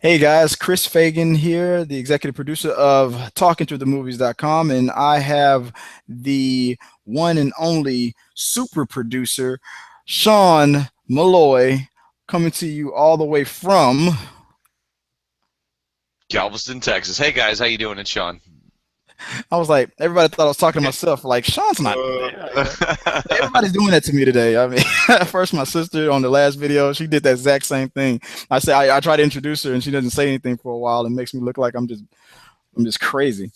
Hey guys, Chris Fagan here, the executive producer of TalkingThroughTheMovies.com, and I have the one and only super producer, Sean Malloy, coming to you all the way from. Galveston, Texas. Hey guys, how you doing? It's Sean. I was like, everybody thought I was talking to myself. Like, Sean's not there. Everybody's doing that to me today. I mean, first my sister on the last video, she did that exact same thing. I try to introduce her and she doesn't say anything for a while and makes me look like I'm just crazy.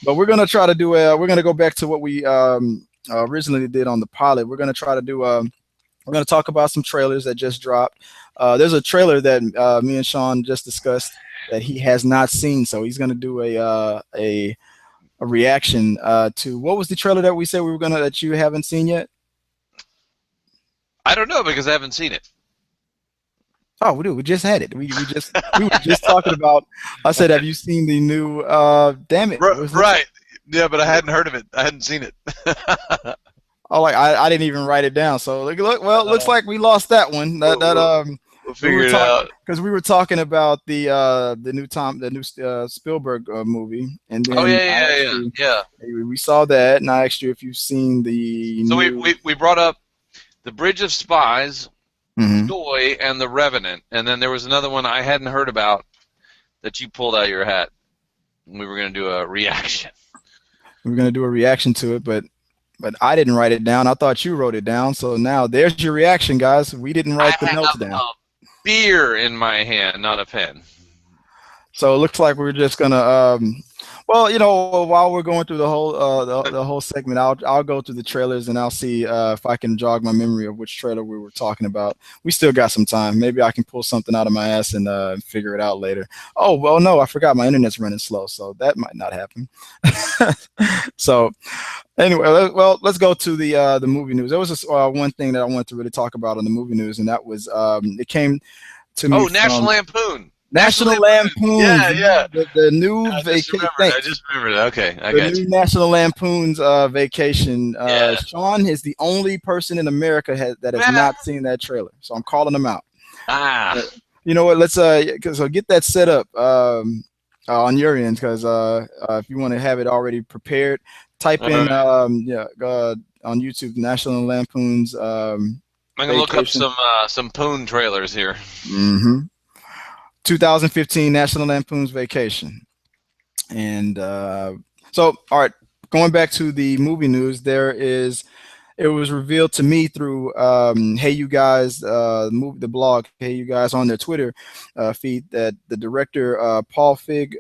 But we're gonna try to do we're gonna go back to what we originally did on the pilot. We're gonna try to do we're gonna talk about some trailers that just dropped. There's a trailer that me and Sean just discussed that he has not seen, so he's gonna do a reaction to what was the trailer that we said we were gonna that you haven't seen yet? I don't know because I haven't seen it. Oh, we do. We just had it. We were just talking about. I said, have you seen the new? Damn it! What was it? Right. Yeah, but I hadn't heard of it. I hadn't seen it. Oh, like I didn't even write it down. So look. Well, it looks like we lost that one. We'll figure it out. Because we were talking about the new Spielberg movie, and then Oh I yeah, asked yeah, you, yeah. we saw that, and I asked you if you've seen the So new. we brought up the Bridge of Spies, Mhm. Joy, and the Revenant, and then there was another one I hadn't heard about that you pulled out of your hat. We were going to do a reaction. We were gonna do a reaction to it, but I didn't write it down. I thought you wrote it down. So now there's your reaction, guys. We didn't I write the have notes a down. beer in my hand, not a pen. So it looks like we're just gonna well, while we're going through the whole segment, I'll go through the trailers and I'll see if I can jog my memory of which trailer we were talking about. We still got some time. Maybe I can pull something out of my ass and figure it out later. Oh, well, no, I forgot my internet's running slow, so that might not happen. So anyway, well, let's go to the movie news. There was this one thing that I wanted to really talk about on the movie news, and that was it came to me Oh, National from Lampoon. National Yeah, Lampoons, yeah. the new I just vacation. remembered. I just remembered. Okay, I The got new you. National Lampoons vacation. Yeah. Sean is the only person in America that has Ah. not seen that trailer, so I'm calling him out. Ah. Uh, You know what? Let's so get that set up on your end, because if you want to have it already prepared, type All in right. on YouTube National Lampoons I'm gonna look up vacation. some Poon trailers here. hmm 2015 National Lampoons Vacation. And so, all right, going back to the movie news, it was revealed to me through Hey You Guys, the blog Hey You Guys on their Twitter feed, that the director Paul Feig,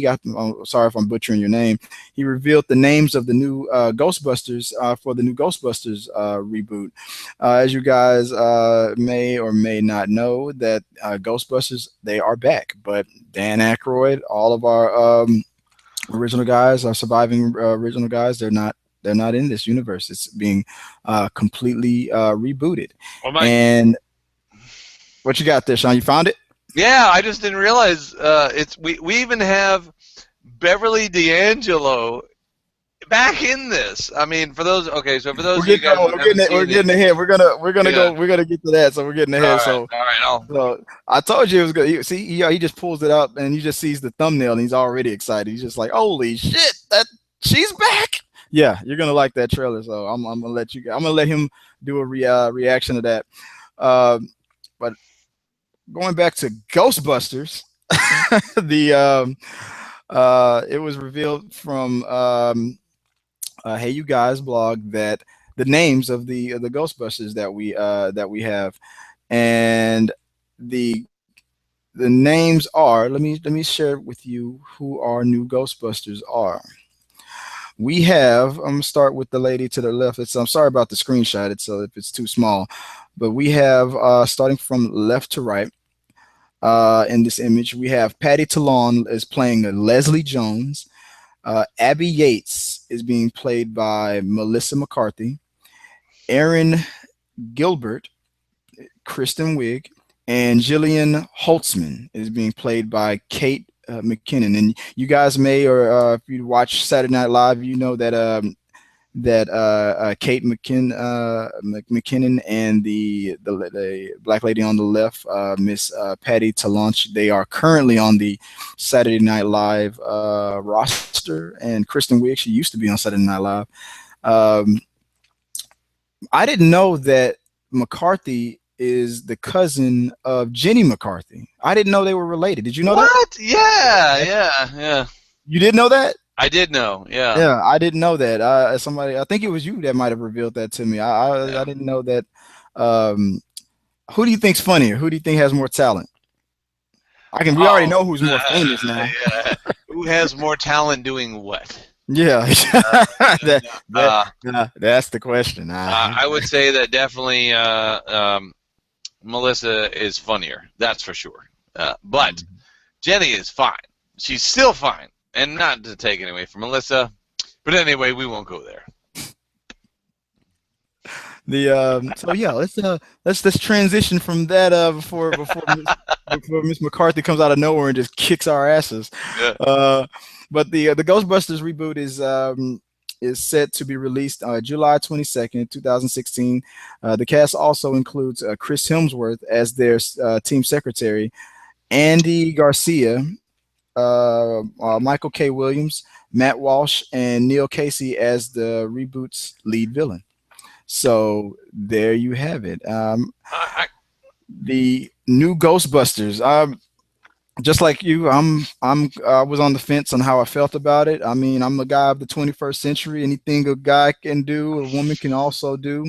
I'm sorry if I'm butchering your name, he revealed the names of the new Ghostbusters for the new Ghostbusters reboot. As you guys may or may not know, that Ghostbusters, they are back, but Dan Aykroyd, all of our original guys, our surviving original guys, they're not in this universe. It's being completely rebooted. Oh my! And what you got there, Sean? You found it? Yeah, I just didn't realize it's we even have Beverly D'Angelo back in this. I mean, for those so for those We're of you getting guys oh, who haven't we're seen it, getting ahead. yeah. We're gonna get to that. So we're getting ahead. All right, So I told you it was good. See, he just pulls it up and he just sees the thumbnail and he's already excited. He's just like, "Holy shit, that she's back!" Yeah, you're gonna like that trailer. So I'm gonna let I'm gonna let him do a reaction to that. Um, but going back to Ghostbusters, the it was revealed from Hey You Guys blog that the names of the Ghostbusters that we have, and the the names are, let me share with you who our new Ghostbusters are. We have, I'm gonna start with the lady to the left. I'm sorry about the screenshot. It's if it's too small, but we have starting from left to right. In this image, we have Patty Talon is playing Leslie Jones. Abby Yates is being played by Melissa McCarthy. Aaron Gilbert, Kristen Wiig, and Jillian Holtzman is being played by Kate McKinnon. And you guys may, or if you watch Saturday Night Live, you know that that Kate McKinnon and the black lady on the left, Miss Patty Talonche, they are currently on the Saturday Night Live roster, and Kristen Wiig, she used to be on Saturday Night Live. Um, I didn't know that McCarthy is the cousin of Jenny McCarthy. I didn't know they were related. Did you know that? What? Yeah, yeah. You did know that? I did know. Yeah. Yeah, I didn't know that. Somebody, I think it was you that might have revealed that to me. I didn't know that. Um, who do you think's funnier? Who do you think has more talent? We already know who's more famous now. Yeah. Who has more talent doing what? Yeah, that's the question. I would say that definitely Melissa is funnier. That's for sure. But Jenny is fine. She's still fine. And not to take it away from Melissa, but anyway, we won't go there. So yeah, let's transition from that before Miss McCarthy comes out of nowhere and just kicks our asses. Yeah. But the Ghostbusters reboot is set to be released July 22nd, 2016. The cast also includes Chris Hemsworth as their team secretary, Andy Garcia, Michael K. Williams, Matt Walsh, and Neil Casey as the reboot's lead villain. So there you have it. The new Ghostbusters. Just like you, I was on the fence on how I felt about it. I mean, I'm a guy of the 21st century. Anything a guy can do, a woman can also do.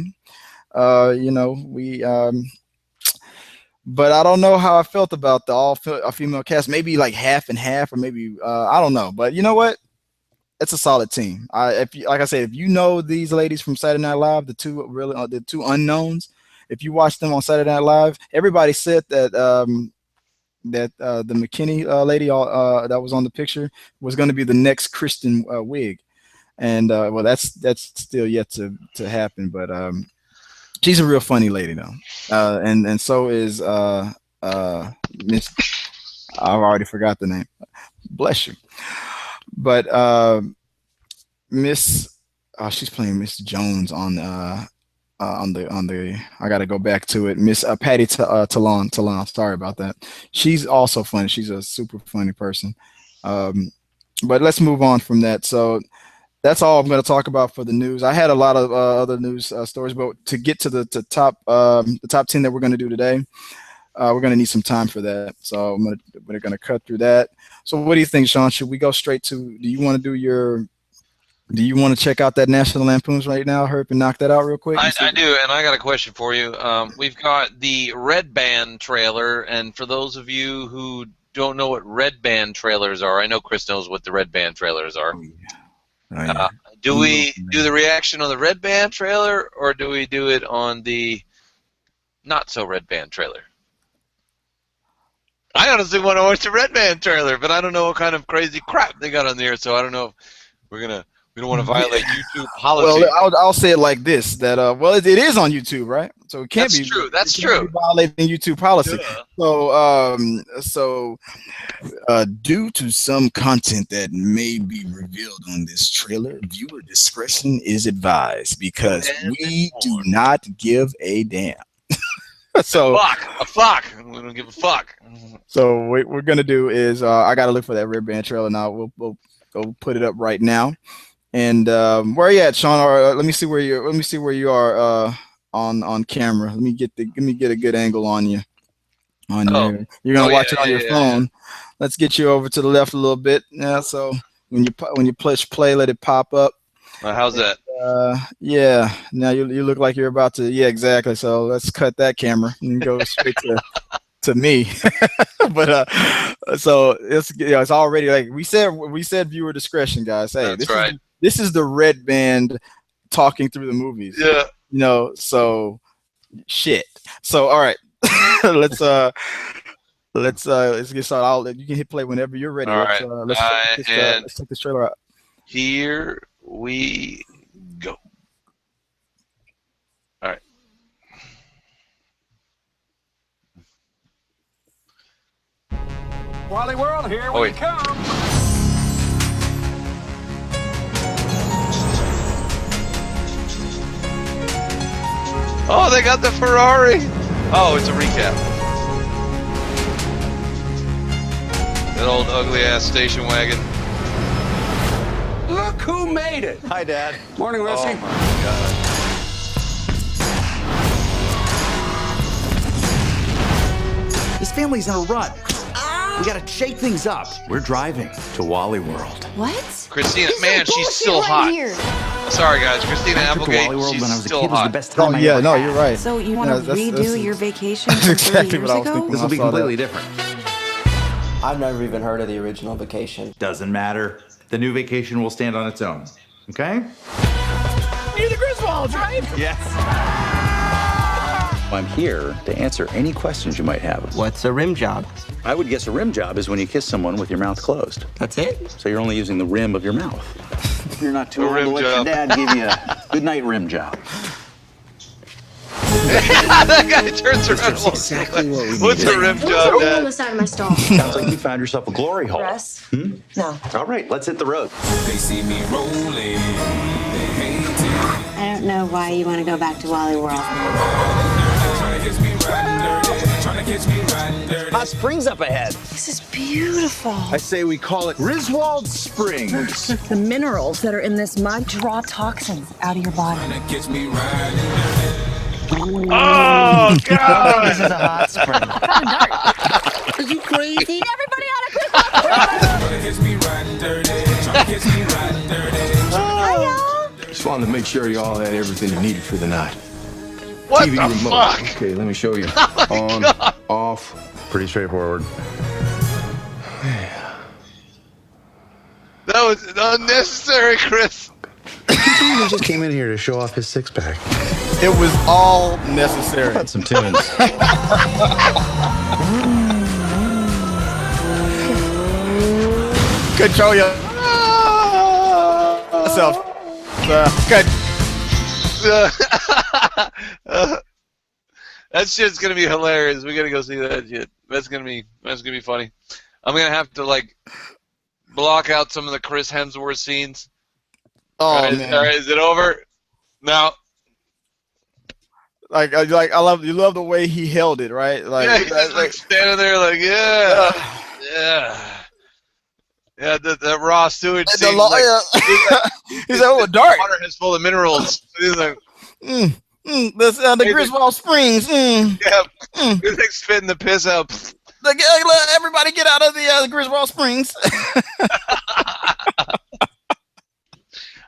But I don't know how I felt about the all female cast. Maybe like half and half, or maybe I don't know. But you know what? It's a solid team. Like I said, if you know these ladies from Saturday Night Live, the two unknowns, if you watch them on Saturday Night Live, everybody said that the McKinney lady that was on the picture was going to be the next Kristen Wiig, and well, that's still yet to happen. But she's a real funny lady though, and so is Miss. I already forgot the name. Bless you. But Miss, she's playing Miss Jones on the. I got to go back to it. Miss Patty Talon. Sorry about that. She's also funny. She's a super funny person. But let's move on from that. So that's all I'm going to talk about for the news. I had a lot of other news stories, but to get to the top 10 that we're going to do today, we're going to need some time for that. So we're going to cut through that. So what do you think, Sean? Should we go straight to? Do you want to check out that National Lampoons right now, Herb, and knock that out real quick? I do, and I got a question for you. We've got the Red Band trailer, and for those of you who don't know what Red Band trailers are, I know Chris knows what the Red Band trailers are. Oh, yeah. Do we do the reaction on the Red Band trailer, or do we do it on the not so Red Band trailer? I honestly want to watch the Red Band trailer, but I don't know what kind of crazy crap they got on there, so I don't know if we don't want to violate YouTube policy. Well, I'll say it like this: that well, it is on YouTube, right? So it can't be true. That's true. Violating YouTube policy. Yeah. So, due to some content that may be revealed on this trailer, viewer discretion is advised because we do not give a damn. So a fuck. We don't give a fuck. So what we're gonna do is I gotta look for that Red Band trailer now. We'll go put it up right now. And where are you at, Sean? Or let me see where you are on camera. Let me get a good angle on you. You're gonna watch it on your phone. Let's get you over to the left a little bit. Yeah. So when you push play, let it pop up. How's that? Yeah. Now you look like you're about to. Yeah, exactly. So let's cut that camera and go straight to me. But so it's already like we said viewer discretion, guys. Hey, that's right. This is the Red Band talking through the movies. Yeah. So shit. So all right. let's get started. You can hit play whenever you're ready. All right. Let's check this trailer out. Here we go. All right. Wally World, here we come. Oh, they got the Ferrari. Oh, it's a recap. That old ugly ass station wagon. Look who made it. Hi, Dad. Morning, Rusty. Oh my God. This family's in a rut. We gotta shake things up. We're driving to Wally World. What? Christina, This is man, she's bullshit still right hot. here. Sorry, guys. Christina My trip to Applegate, Wally World she's when I was a still kid was the hot. best time Oh I yeah, ever no, had. you're right. So you want to that's- redo your vacation that's from exactly 30 years what I was ago? thinking. This will be I saw that. completely different. I've never even heard of the original Vacation. Doesn't matter. The new vacation will stand on its own. Okay? You're the Griswolds, right? Yes. I'm here to answer any questions you might have. What's a rim job? I would guess a rim job is when you kiss someone with your mouth closed. That's it? So you're only using the rim of your mouth. You're not too A old to rim let your job. dad give you a good night rim job. That guy turns around. That's exactly what we What's needed. a rim What's job, hole on Dad? the side of my stall? Sounds like you found yourself a glory hole. Russ? No. All right, let's hit the road. They see me rolling. I don't know why you want to go back to Wally World. Hot Springs up ahead. This is beautiful. I say we call it Griswold Springs. The minerals that are in this mud draw toxins out of your body. Catch me riding. Oh, God. This is a hot spring. Are you crazy? Everybody out of Catch me riding dirty. Catch me riding dirty. Hi, y'all. Just wanted to make sure you all had everything you needed for the night. What TV the remote. fuck? Okay, let me show you. On, off. Pretty straightforward. That was unnecessary, Chris. He just came in here to show off his six-pack. It was all necessary. Had some tunes. Control yourself. Good. That shit's gonna be hilarious. We gotta go see that shit. That's gonna be funny. I'm gonna have to like block out some of the Chris Hemsworth scenes. Oh All right, is it over? No. Like I love you love the way he held it, right? Like, Yeah, he's just like standing there, like yeah. The raw sewage the scene. lawyer. He's like, oh, dark. Water is full of minerals. He's like, The Griswold Springs. yeah. He's like spitting the piss out. Everybody get out of the Griswold Springs.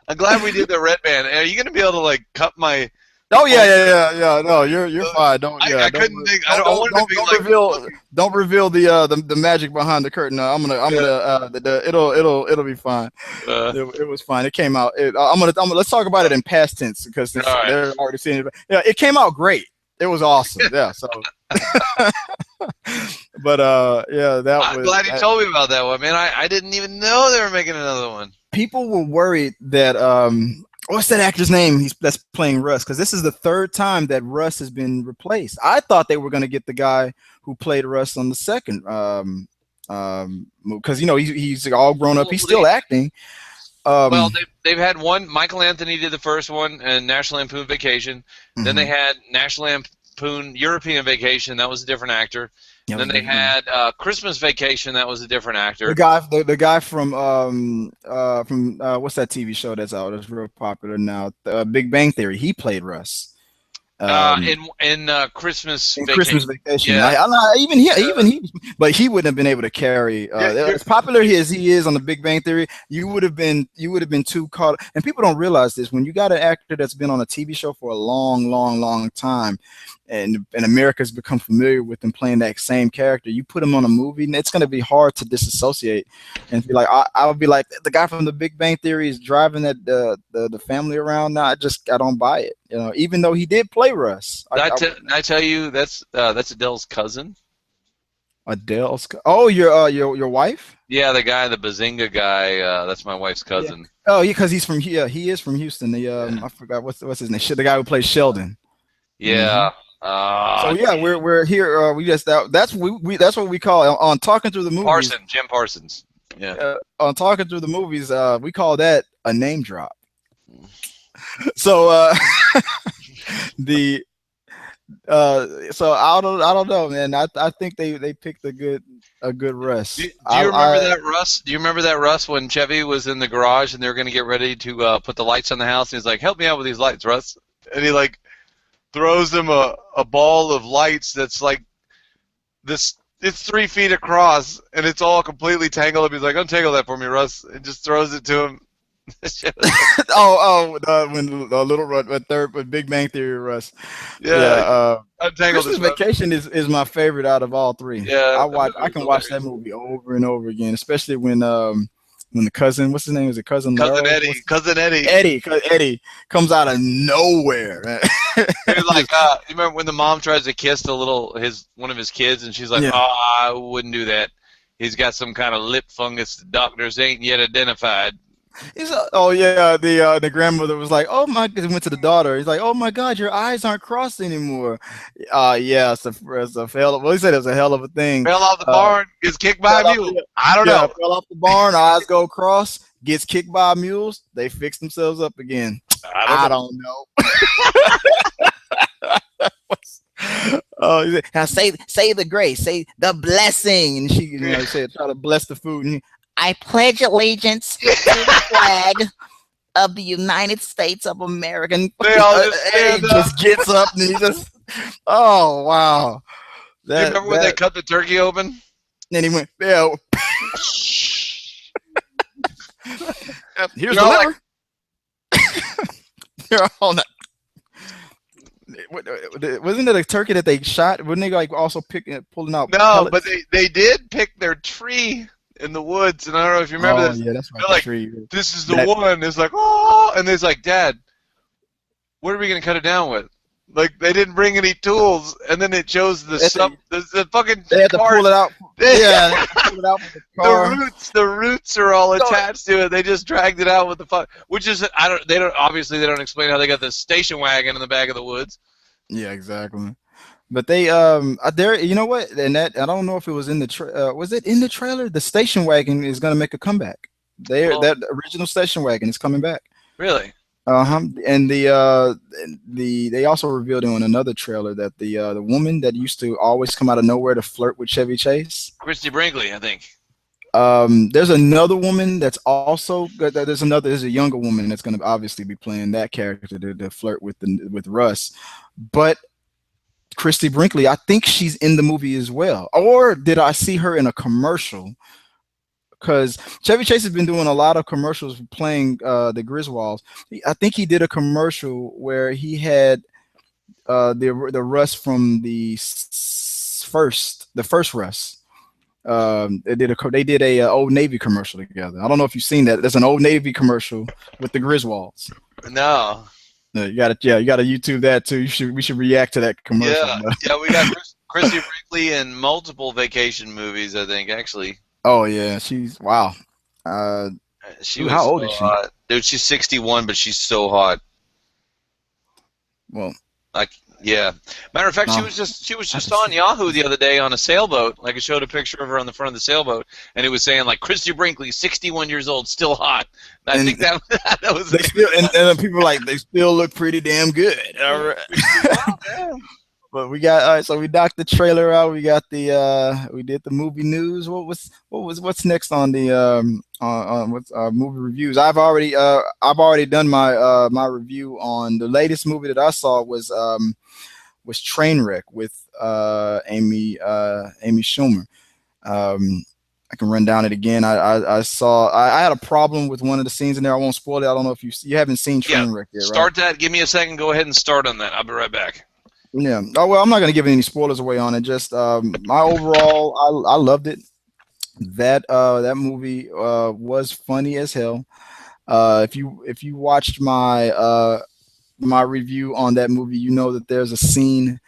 I'm glad we did the red band. Are you gonna be able to like cut my? Oh yeah. No, you're fine. Don't. Yeah, I couldn't think. I wanted to be don't like. reveal the magic behind the curtain. No, it'll be fine. It was fine. It came out. Let's talk about it in past tense because right. they're already seeing it. Yeah, it came out great. It was awesome. Yeah. So. But yeah, I'm glad you told me about that one, man. I didn't even know they were making another one. People were worried that what's that actor's name? That's playing Russ, because this is the third time that Russ has been replaced. I thought they were going to get the guy who played Russ on the second, because he's all grown up. He's still acting. Well, they've had one. Michael Anthony did the first one, and National Lampoon Vacation. Then they had National Lampoon European Vacation. That was a different actor. Yeah, then they had Christmas Vacation. That was a different actor. The guy from what's that TV show that's out? That's real popular now. Big Bang Theory. He played Russ. In Christmas Vacation. Christmas Vacation. Yeah. Even he, but he wouldn't have been able to carry. As popular as he is on the Big Bang Theory, you would have been too caught. And people don't realize this: when you got an actor that's been on a TV show for a long time, and America's become familiar with them playing that same character, you put him on a movie, and it's going to be hard to disassociate and be like, I would be like, the guy from the Big Bang Theory is driving the family around now. I don't buy it, even though he did play Russ. I tell you, that's Adele's cousin. Adele's? Oh, your wife? Yeah, the guy, the Bazinga guy. That's my wife's cousin. Yeah. Oh, yeah, because he's from here. He is from Houston. I forgot what's his name. The guy who plays Sheldon. Yeah. So yeah, we're here. That's what we call on Talking Through the Movies. Jim Parsons. Yeah. On Talking Through the Movies, we call that a name drop. So So I don't know, man. I think they picked a good Russ. Do you remember that, Russ? Do you remember that, Russ, when Chevy was in the garage and they were going to get ready to put the lights on the house? And he's like, "Help me out with these lights, Russ." And he like throws him a ball of lights that's like this. It's 3 feet across and it's all completely tangled up. He's like, "Untangle that for me, Russ," and just throws it to him. When the little Russ, but Big Bang Theory Russ. Yeah. Untangle Christmas Vacation is my favorite out of all three. Yeah, I can watch that movie over and over again, especially when the cousin, what's his name? Is it cousin Cousin Merle? Eddie? Cousin Eddie. Eddie comes out of nowhere. Dude, like, you remember when the mom tries to kiss one of his kids, and she's like, Yeah. "Oh, I wouldn't do that. He's got some kind of lip fungus the doctors ain't yet identified." The grandmother was like, "Oh my," he went to the daughter. He's like, "Oh my God, your eyes aren't crossed anymore." Yeah, it's a hell. Well, he said it was a hell of a thing. Fell off the barn, gets kicked by a mule. I don't know. Fell off the barn, eyes go cross, gets kicked by mules. They fix themselves up again. I don't know. Oh, now say the grace, say the blessing, and she said try to bless the food. And I pledge allegiance to the flag of the United States of America. And They all he just gets up and he just, oh wow. Do you remember when they cut the turkey open? And he went, yeah. Here's You're all the liver. You're all not. Wasn't it a turkey that they shot? Wouldn't they like also pulling out? No, pellets? but they did pick their tree in the woods, and I don't know if you remember this. Yeah, that's right. They're like, tree. "This is the one." It's like, "Oh," and it's like, "Dad, what are we gonna cut it down with?" Like they didn't bring any tools, and then it shows the fucking. They had to pull it out. Yeah, pull it out with the car. The roots are all attached to it. They just dragged it out with the which is they don't explain how they got the station wagon in the back of the woods. Yeah, exactly. But they there, you know what? And that I don't know if it was in the was it in the trailer? The station wagon is gonna make a comeback. That original station wagon is coming back. Really? And they also revealed in another trailer that the woman that used to always come out of nowhere to flirt with Chevy Chase, Christy Brinkley, I think. There's another woman that's also there's a younger woman that's going to obviously be playing that character to flirt with Russ, but Christy Brinkley, I think she's in the movie as well, or did I see her in a commercial? Because Chevy Chase has been doing a lot of commercials playing the Griswolds. I think he did a commercial where he had the Russ from the first Russ. They did a Old Navy commercial together. I don't know if you've seen that. There's an Old Navy commercial with the Griswolds. No. No, you gotta YouTube that too. We should react to that commercial. Yeah, we got Christy Brinkley in multiple vacation movies, I think, actually. Oh yeah, she's wow. How old is she? Dude, she's 61, but she's so hot. Well, yeah. Matter of fact, she was just on Yahoo the other day on a sailboat. Like it showed a picture of her on the front of the sailboat, and it was saying like Christy Brinkley, 61 years old, still hot. And I think that was. They still and people are like they still look pretty damn good. All right. Yeah. But we got all right. So we knocked the trailer out. We got we did the movie news. What's next on the movie reviews? I've already done my review on the latest movie that I saw was Trainwreck with Amy Schumer. I can run down it again. I had a problem with one of the scenes in there. I won't spoil it. I don't know if you haven't seen Trainwreck yet, right? Start that. Give me a second. Go ahead and start on that. I'll be right back. Yeah. Oh well, I'm not gonna give any spoilers away on it. Just my overall, I loved it. That movie was funny as hell. If you watched my review on that movie, you know that there's a scene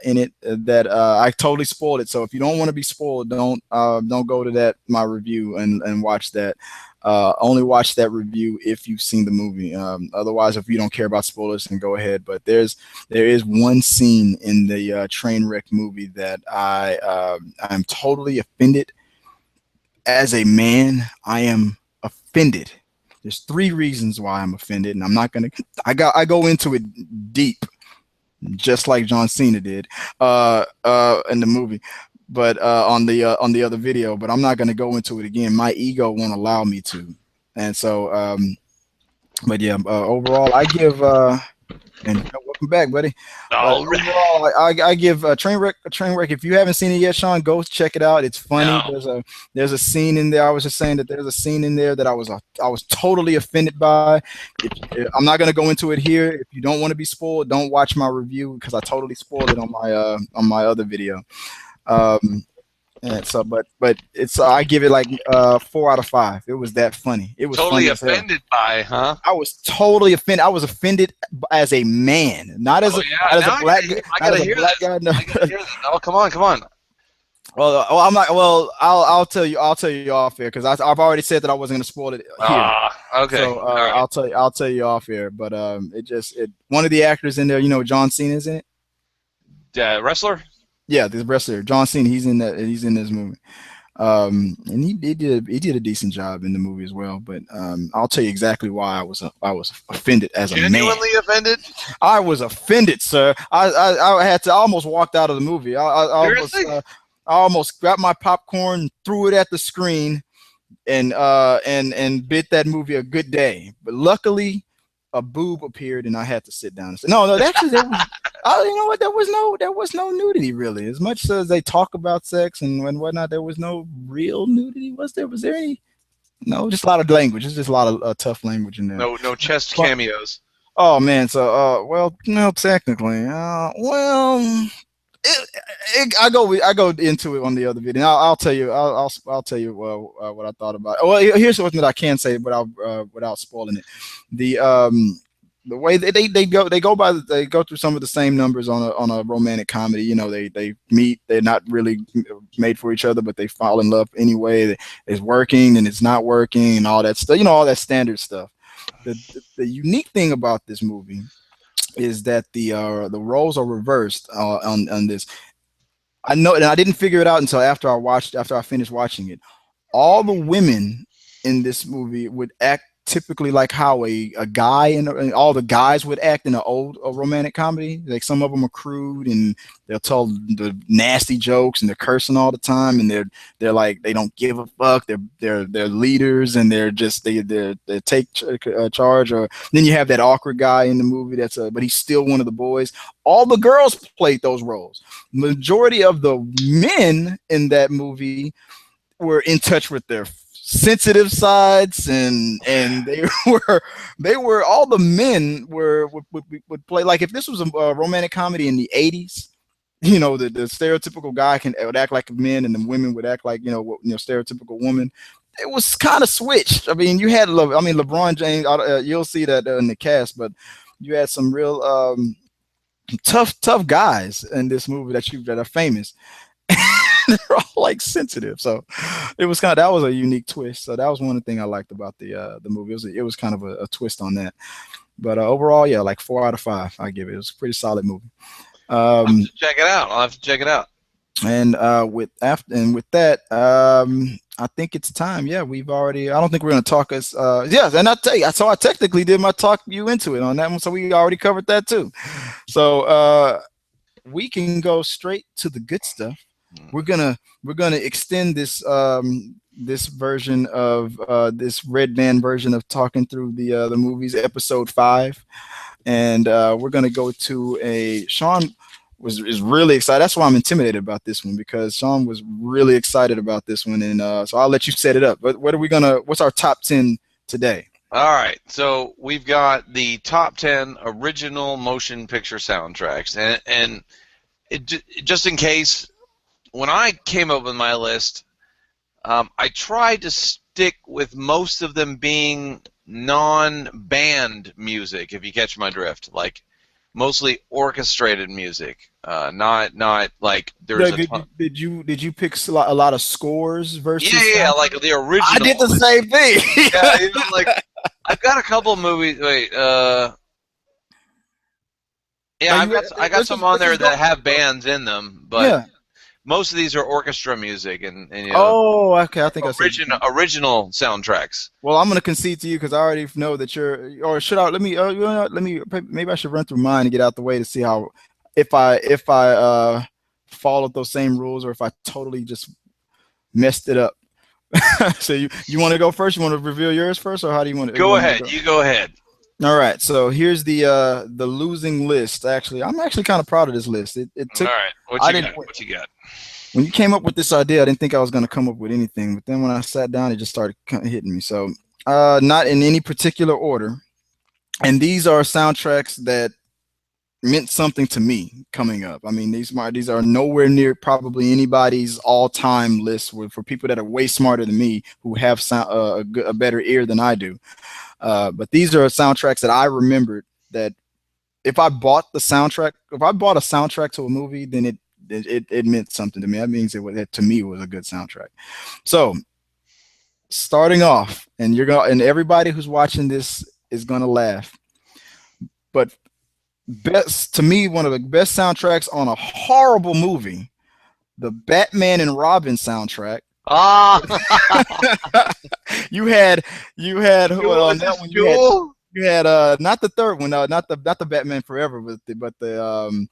in it that I totally spoiled it. So if you don't want to be spoiled, don't go to my review and watch that. Only watch that review if you've seen the movie. Otherwise, if you don't care about spoilers, then go ahead. But there is one scene in the Trainwreck movie that I'm totally offended. As a man, I am offended. There's 3 reasons why I'm offended, and I'm not gonna. I go into it deep. just like John Cena did in the movie, but on the other video. But I'm not going to go into it again. My ego won't allow me to, and so but yeah, overall, I give and welcome back, buddy. Overall, I give Trainwreck. If you haven't seen it yet, Sean, go check it out. It's funny. No. There's a scene in there. I was just saying that there's a scene in there that I was totally offended by. I'm not gonna go into it here. If you don't want to be spoiled, don't watch my review because I totally spoiled it on my other video. And so, but it's I give it like 4 out of 5. It was that funny. It was totally funny as hell. offended by, huh? I was totally offended. I was offended as a man, not as a black guy. I gotta hear this. Oh, come on. Well, I'm not. Well, I'll tell you off air because I've already said that I wasn't gonna spoil it here. Okay. So right. I'll tell you off air. But one of the actors in there, John Cena's in it. Wrestler. Yeah, the wrestler John Cena. He's in this movie, and he did a decent job in the movie as well. But I'll tell you exactly why I was offended as a man. Genuinely offended? I was offended, sir. I had to almost walked out of the movie. I almost grabbed my popcorn, threw it at the screen, and bid that movie a good day. But luckily, a boob appeared, and I had to sit down and say, "No, actually, there was, you know what? There was no nudity really. As much as they talk about sex and whatnot, there was no real nudity. Was there? Was there any? No, just a lot of language. It's just a lot of tough language in there. No chest cameos. Oh man, so well, no, technically, I go into it on the other video. I'll tell you. I'll tell you what I thought about it. Well, here's something that I can say without spoiling it. The way they go through some of the same numbers on a romantic comedy. They meet. They're not really made for each other, but they fall in love anyway. It's working and it's not working and all that stuff. All that standard stuff. The unique thing about this movie is that the roles are reversed on this. I know, and I didn't figure it out until after I finished watching it. All the women in this movie would act typically like how a guy and all the guys would act in a romantic comedy. Like some of them are crude and they'll tell the nasty jokes and they're cursing all the time and they're like they don't give a fuck. They're leaders and they take charge. Or then you have that awkward guy in the movie but he's still one of the boys. All the girls played those roles. Majority of the men in that movie were in touch with their sensitive sides and they were all the men would play like if this was a romantic comedy in the 80s, the stereotypical guy would act like a man and the women would act like stereotypical woman. It was kind of switched. I mean, you had LeBron James. You'll see that in the cast, but you had some real tough guys in this movie that are famous. They're all like sensitive, so it was that was a unique twist. So that was one thing I liked about the movie. It was kind of a twist on that. But overall, yeah, like 4 out of 5. I give it. It was a pretty solid movie. I'll have to check it out. I'll have to check it out. And with that, I think it's time. Yeah, we've already. I don't think we're gonna talk as. Yeah, and I tell you, so I technically did my talk you into it on that one. So we already covered that too. So we can go straight to the good stuff. We're gonna extend this this version of this Red Band version of talking through the movies, episode 5, and we're gonna go to Sean is really excited. That's why I'm intimidated about this one because Sean was really excited about this one, and so I'll let you set it up. But what's our top 10 today? All right, so we've got the top 10 original motion picture soundtracks, and just in case. When I came up with my list, I tried to stick with most of them being non-band music, if you catch my drift, like mostly orchestrated music, not like there's a ton. Did you pick a lot of scores versus? Yeah, like the original. I did the same thing. Yeah, like I've got a couple movies. Wait, yeah, I got some on there that have bands in them, but. Yeah. Most of these are orchestra music and oh, okay. I think original soundtracks. Well, I'm gonna concede to you because I already know that you're. Or should I? Let me. Maybe I should run through mine and get out the way to see how if I followed those same rules or if I totally just messed it up. So you want to go first? You want to reveal yours first, or how do you want to? Go ahead. You go ahead. All right. So here's the losing list. Actually, I'm actually kind of proud of this list. It took. All right. What you got? When you came up with this idea, I didn't think I was going to come up with anything. But then when I sat down, it just started hitting me. So not in any particular order. And these are soundtracks that meant something to me coming up. I mean, these are nowhere near probably anybody's all-time list for people that are way smarter than me who have a better ear than I do. But these are soundtracks that I remembered that if I bought a soundtrack to a movie, then it meant something to me. That means it to me was a good soundtrack. So starting off, and everybody who's watching this is gonna laugh, but to me, one of the best soundtracks on a horrible movie, the Batman and Robin soundtrack. you had well, on that one you had not the third one, not the Batman Forever, but the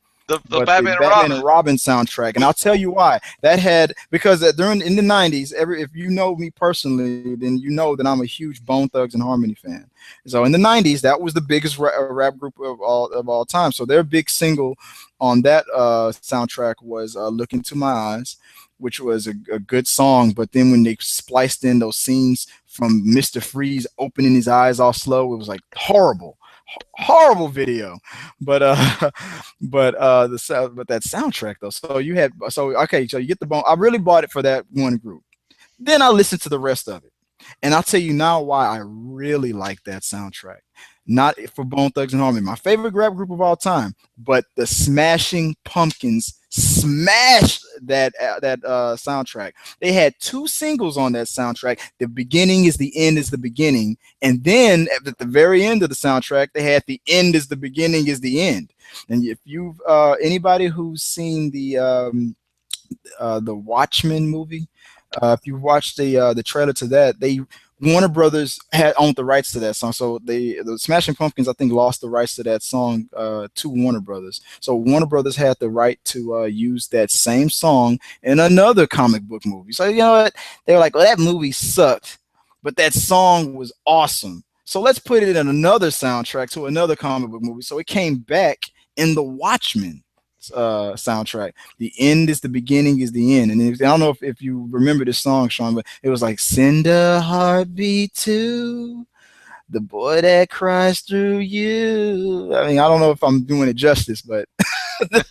Batman and Robin soundtrack. And I'll tell you why. Because in the 90s, if you know me personally, then you know that I'm a huge Bone Thugs and Harmony fan. So in the 90s, that was the biggest rap group of all time. So their big single on that soundtrack was Look Into My Eyes, which was a good song. But then when they spliced in those scenes from Mr. Freeze opening his eyes all slow, it was like horrible video. But that soundtrack though. So you get the Bone. I really bought it for that one group. Then I listened to the rest of it, and I'll tell you now why I really like that soundtrack. Not for Bone Thugs and Harmony, my favorite rap group of all time, but the Smashing Pumpkins smashed that soundtrack. They had 2 singles on that soundtrack. The Beginning is the End is the Beginning, and then at the very end of the soundtrack, they had The End is the Beginning is the End. And if you've anybody who's seen the Watchmen movie, if you watched the trailer to that, Warner Brothers had owned the rights to that song. So the Smashing Pumpkins, I think, lost the rights to that song to Warner Brothers. So Warner Brothers had the right to use that same song in another comic book movie. So you know what? They were like, well, that movie sucked, but that song was awesome. So let's put it in another soundtrack to another comic book movie. So it came back in the Watchmen soundtrack. The end is the beginning is the end. And I don't know if you remember this song, Sean, but it was like, send a heartbeat to the boy that cries through you. I mean, I don't know if I'm doing it justice, but, that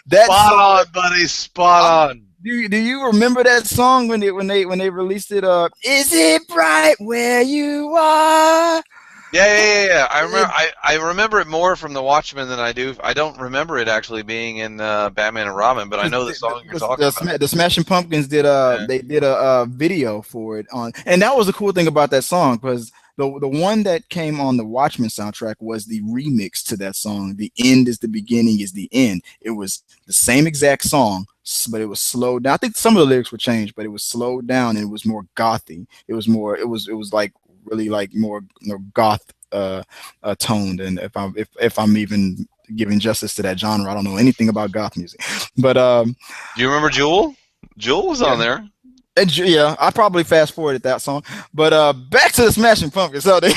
spot song, on, buddy, spot on. Do you remember that song when they released it? Is it bright where you are? Yeah. I remember it more from the Watchmen than I do. I don't remember it actually being in Batman and Robin, but I know the song you're talking about. The Smashing Pumpkins did they did a video for it and that was the cool thing about that song, because the one that came on the Watchmen soundtrack was the remix to that song. The End is the Beginning is the End. It was the same exact song, but it was slowed down. I think some of the lyrics were changed, but it was slowed down and it was more gothy. It was like really like more goth toned. And if I'm even giving justice to that genre, I don't know anything about goth music. But do you remember Jewel? Jewel was on there. Yeah, I probably fast forwarded that song. But back to the Smashing Pumpkins. So but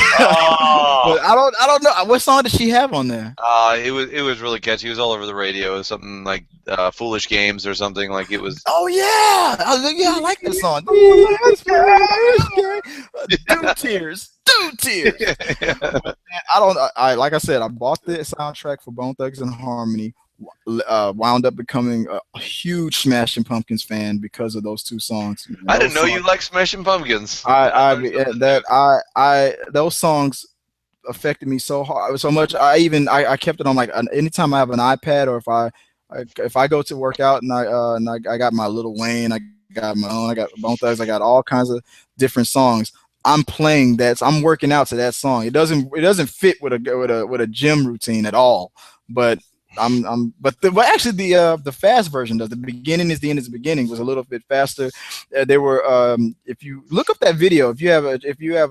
I don't know what song did she have on there. It was really catchy. It was all over the radio. It was something like Foolish Games or something. Like it was. Oh yeah, I like this song. Do tears. Like I said, I bought the soundtrack for Bone Thugs and Harmony. Wound up becoming a huge Smashing Pumpkins fan because of those 2 songs. I didn't know you liked Smashing Pumpkins. Those songs affected me so much. I kept it on, like, anytime I have an iPad, or if I go to work out and I got my Lil Wayne, I got my own, I got Bone Thugs, I got all kinds of different songs. I'm playing that. I'm working out to that song. It doesn't fit with a gym routine at all. But actually the fast version does. The Beginning is the End is the Beginning was a little bit faster. They were if you look up that video, if you have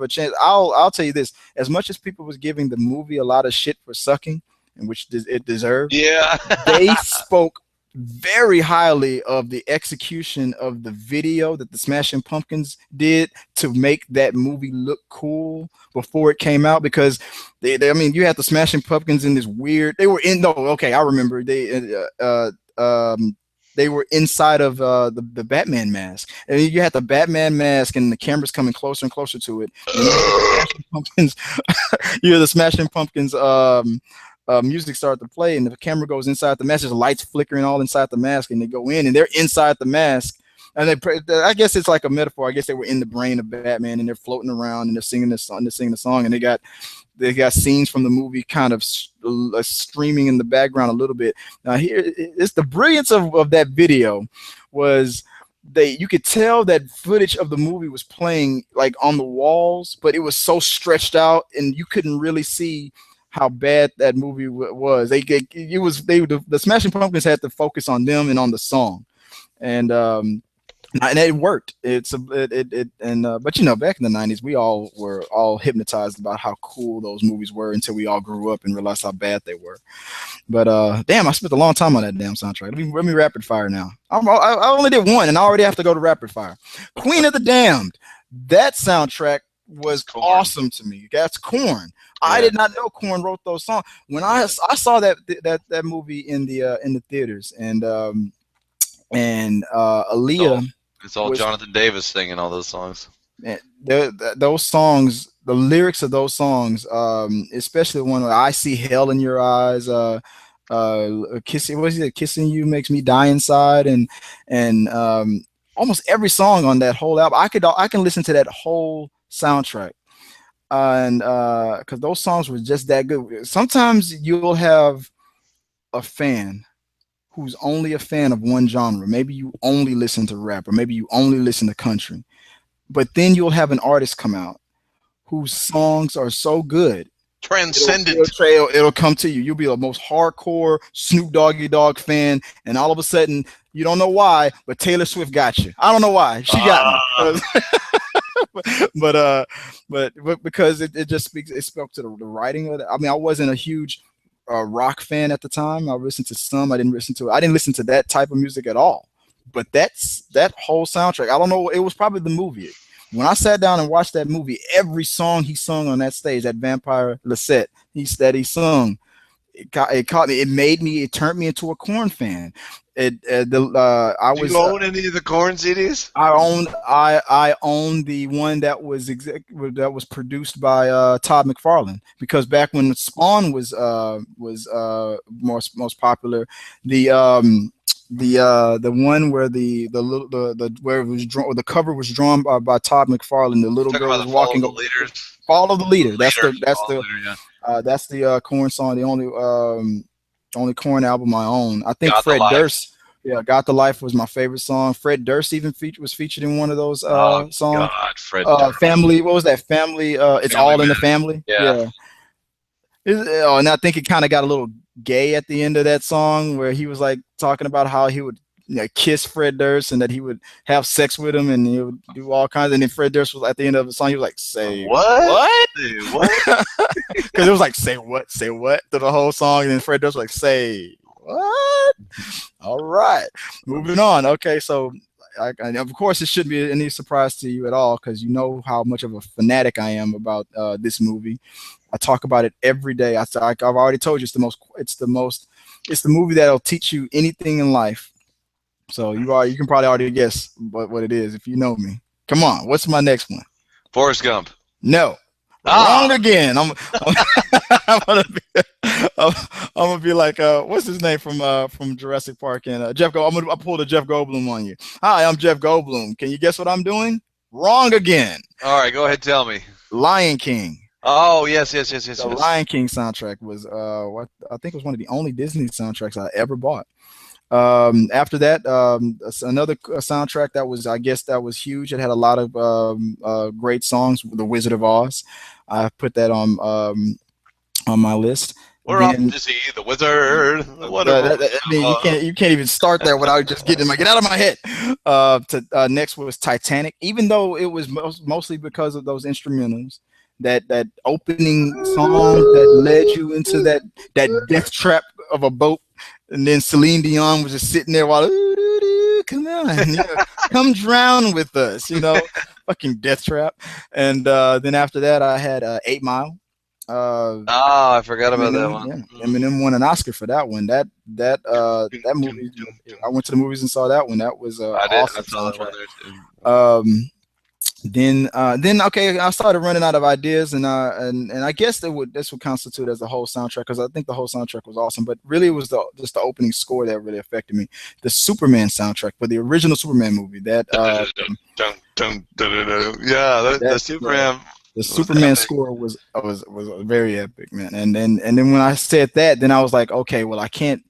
a chance, I'll tell you this: as much as people was giving the movie a lot of shit for sucking, and which it deserved. Yeah. They spoke very highly of the execution of the video that the Smashing Pumpkins did to make that movie look cool before it came out, because I mean, you had the Smashing Pumpkins in this weird, they were in, no, okay, I remember, they were inside of the Batman mask, and you had the Batman mask and the camera's coming closer and closer to it, and you hear the Smashing Pumpkins music started to play, and the camera goes inside the mask. There's lights flickering all inside the mask, and they go in, and they're inside the mask. And I guess it's like a metaphor. I guess they were in the brain of Batman, and they're floating around, and they're singing this song. They're singing the song, and they got scenes from the movie kind of streaming in the background a little bit. Now here, it's the brilliance of that video was you could tell that footage of the movie was playing like on the walls, but it was so stretched out, and you couldn't really see how bad that movie was. The Smashing Pumpkins had to focus on them and on the song, and it worked. But you know, back in the 90s, we all were hypnotized about how cool those movies were until we all grew up and realized how bad they were. But damn, I spent a long time on that damn soundtrack. Let me rapid fire now. I only did one, and I already have to go to rapid fire. Queen of the Damned. That soundtrack was awesome to me. That's Korn. I did not know Korn wrote those songs. When I saw that movie in the theaters, and Aaliyah. It's all Jonathan Davis singing all those songs. Man, those songs, the lyrics of those songs, especially the one where I see hell in your eyes, kissing you makes me die inside, and almost every song on that whole album, I can listen to that whole soundtrack. And because those songs were just that good. Sometimes you'll have a fan who's only a fan of one genre. Maybe you only listen to rap, or maybe you only listen to country. But then you'll have an artist come out whose songs are so good, transcendent. It'll come to you. You'll be the most hardcore Snoop Doggy Dogg fan, and all of a sudden, you don't know why, but Taylor Swift got you. I don't know why. She got me. but because it spoke to the writing of it. I mean, I wasn't a huge rock fan at the time. I listened to some. I didn't listen to that type of music at all. But that whole soundtrack, I don't know, it was probably the movie. When I sat down and watched that movie, every song he sung on that stage, that Vampire Lisette, he sung, it caught me. It turned me into a Korn fan. Do you own any of the Korn CDs? I own the one that was produced by Todd McFarlane, because back when Spawn was most popular, the one where the cover was drawn by Todd McFarlane, the little girl was walking over. Follow the Leader. That's the Korn song, the only Korn album I own. I think Fred Durst. Yeah, "Got the Life" was my favorite song. Fred Durst even was featured in one of those songs. God, Fred Durst. Family. What was that? Family. It's Family All Man. In the Family. Yeah. And I think it kind of got a little gay at the end of that song, where he was like talking about how he would kiss Fred Durst and that he would have sex with him and he would do all kinds. And then Fred Durst was at the end of the song, he was like, "Say what?" Because it was like, "Say what? Say what?" to the whole song, and then Fred Durst was like, "Say what?" All right, moving on. Okay, so of course it shouldn't be any surprise to you at all, because you know how much of a fanatic I am about this movie. I talk about it every day. I've already told you it's the movie that'll teach you anything in life. So you can probably already guess what it is if you know me. Come on, what's my next one? Forrest Gump. No. Wrong again. I'm gonna be like what's his name from Jurassic Park and Jeff Goldblum. I'll pull the Jeff Goldblum on you. Hi, I'm Jeff Goldblum. Can you guess what I'm doing? Wrong again. All right, go ahead, tell me. Lion King. Oh yes. The Lion King soundtrack was I think it was one of the only Disney soundtracks I ever bought. After that, another soundtrack that was huge. It had a lot of great songs. The Wizard of Oz. I put that on my list. We're off to see the wizard. You can't even start there without just get out of my head. Next was Titanic. Even though it was mostly because of those instrumentals, that opening song that led you into that death trap of a boat, and then Celine Dion was just sitting there while, "Ooh, doo, doo, come on, you know, come drown with us," you know, fucking death trap. And then after that, I had 8 Mile. Oh, I forgot about that Eminem, one. yeah, Eminem won an Oscar for that one. That movie, I went to the movies and saw that one. That was I did. awesome I saw that one soundtrack. there too. Then okay, I started running out of ideas, and I guess this would constitute as the whole soundtrack, because I think the whole soundtrack was awesome. But really, it was just the opening score that really affected me. The Superman soundtrack for the original Superman movie. That the Superman. The Superman score was very epic, man. And then when I said that, then I was like, okay, well, I can't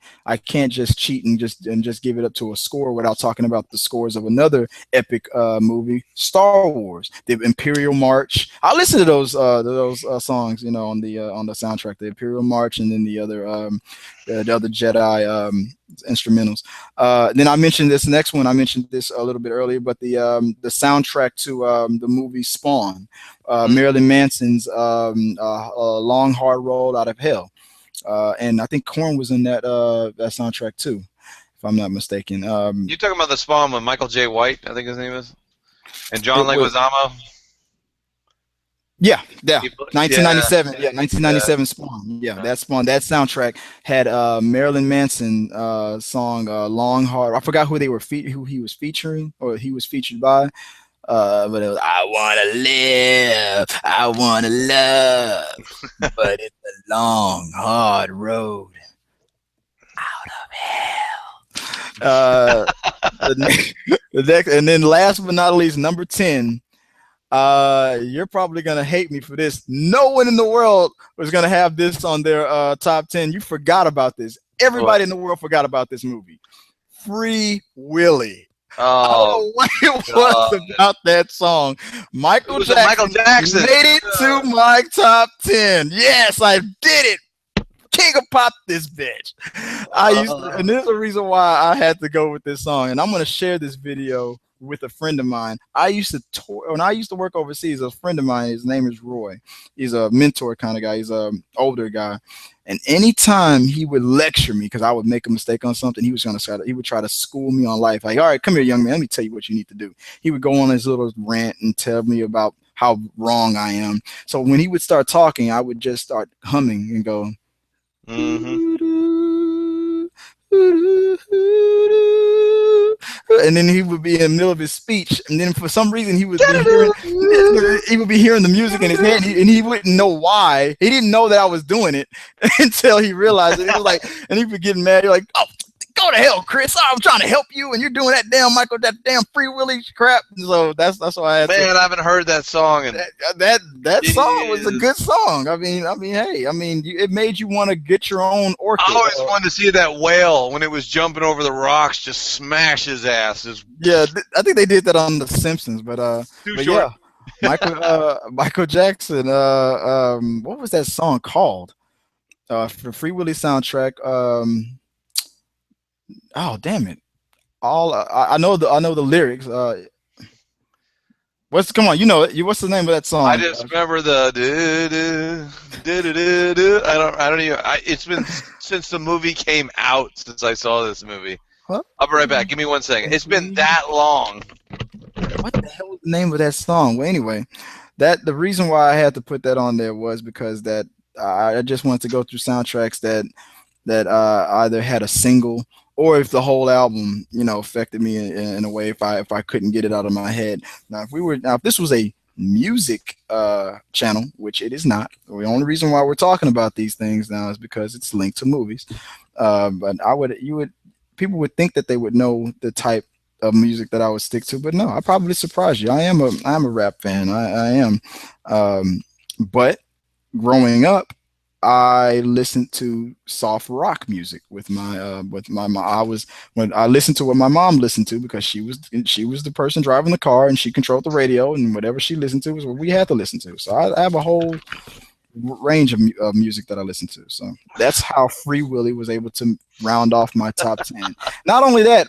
just cheat and just give it up to a score without talking about the scores of another epic movie, Star Wars, the Imperial March. I listened to those songs, you know, on the soundtrack, the Imperial March, and then the other Jedi instrumentals. Then I mentioned this next one. I mentioned this a little bit earlier, but the soundtrack to the movie Spawn, Marilyn Manson's Long Hard Road Out of Hell, and I think Korn was in that soundtrack too, if I'm not mistaken. You talking about the Spawn with Michael J. White, I think his name is, and John Leguizamo? Yeah, 1997. Yeah, 1997 Spawn. Yeah, that Spawn. That soundtrack had Marilyn Manson song "Long Hard." I forgot who he was featuring, or he was featured by. But it was, I wanna live, I wanna love, but it's a long, hard road out of hell. The next, and then last but not least, number 10. You're probably gonna hate me for this. No one in the world was gonna have this on their top 10. You forgot about this. Everybody in the world forgot about this movie. Free Willy. I don't know what it was about that song. Michael Jackson made it to my top 10. Yes, I did it. King of Pop, this bitch. And there's a reason why I had to go with this song. And I'm gonna share this video with a friend of mine. I used to tour when I used to work overseas. A friend of mine, his name is Roy. He's a mentor kind of guy. He's an older guy. And anytime he would lecture me because I would make a mistake on something, he would try to school me on life. Like, all right, come here, young man, let me tell you what you need to do. He would go on his little rant and tell me about how wrong I am. So when he would start talking, I would just start humming and go, and then he would be in the middle of his speech, and then for some reason he would be hearing the music in his head, and he wouldn't know why. He didn't know that I was doing it until he realized it. It was like, and he would get mad. You're like, oh, go to hell, Chris! I'm trying to help you, and you're doing that damn Free Willy crap. So that's why I had Man, I haven't heard that song. And that song was a good song. I mean, hey, it made you want to get your own orchid. I always wanted to see that whale when it was jumping over the rocks, just smash his ass. Yeah, I think they did that on The Simpsons, but yeah, Michael Jackson. What was that song called? For Free Willy soundtrack. Oh, damn it! I know the lyrics. Come on, you know it. What's the name of that song? I just remember the I don't even. It's been since the movie came out since I saw this movie. Huh? I'll be right back. Give me 1 second. It's been that long. What the hell was the name of that song? Well, anyway, the reason why I had to put that on there was because that I just wanted to go through soundtracks that either had a single, or if the whole album, affected me in a way, if I couldn't get it out of my head. Now, if this was a music channel, which it is not, the only reason why we're talking about these things now is because it's linked to movies. But people would think that they would know the type of music that I would stick to, but no, I probably surprised you. I'm a rap fan. I am. But growing up, I listened to soft rock music with my when I listened to what my mom listened to, because she was the person driving the car and she controlled the radio, and whatever she listened to was what we had to listen to. So I have a whole range of music that I listen to. So that's how Free Willy was able to round off my top 10. Not only that,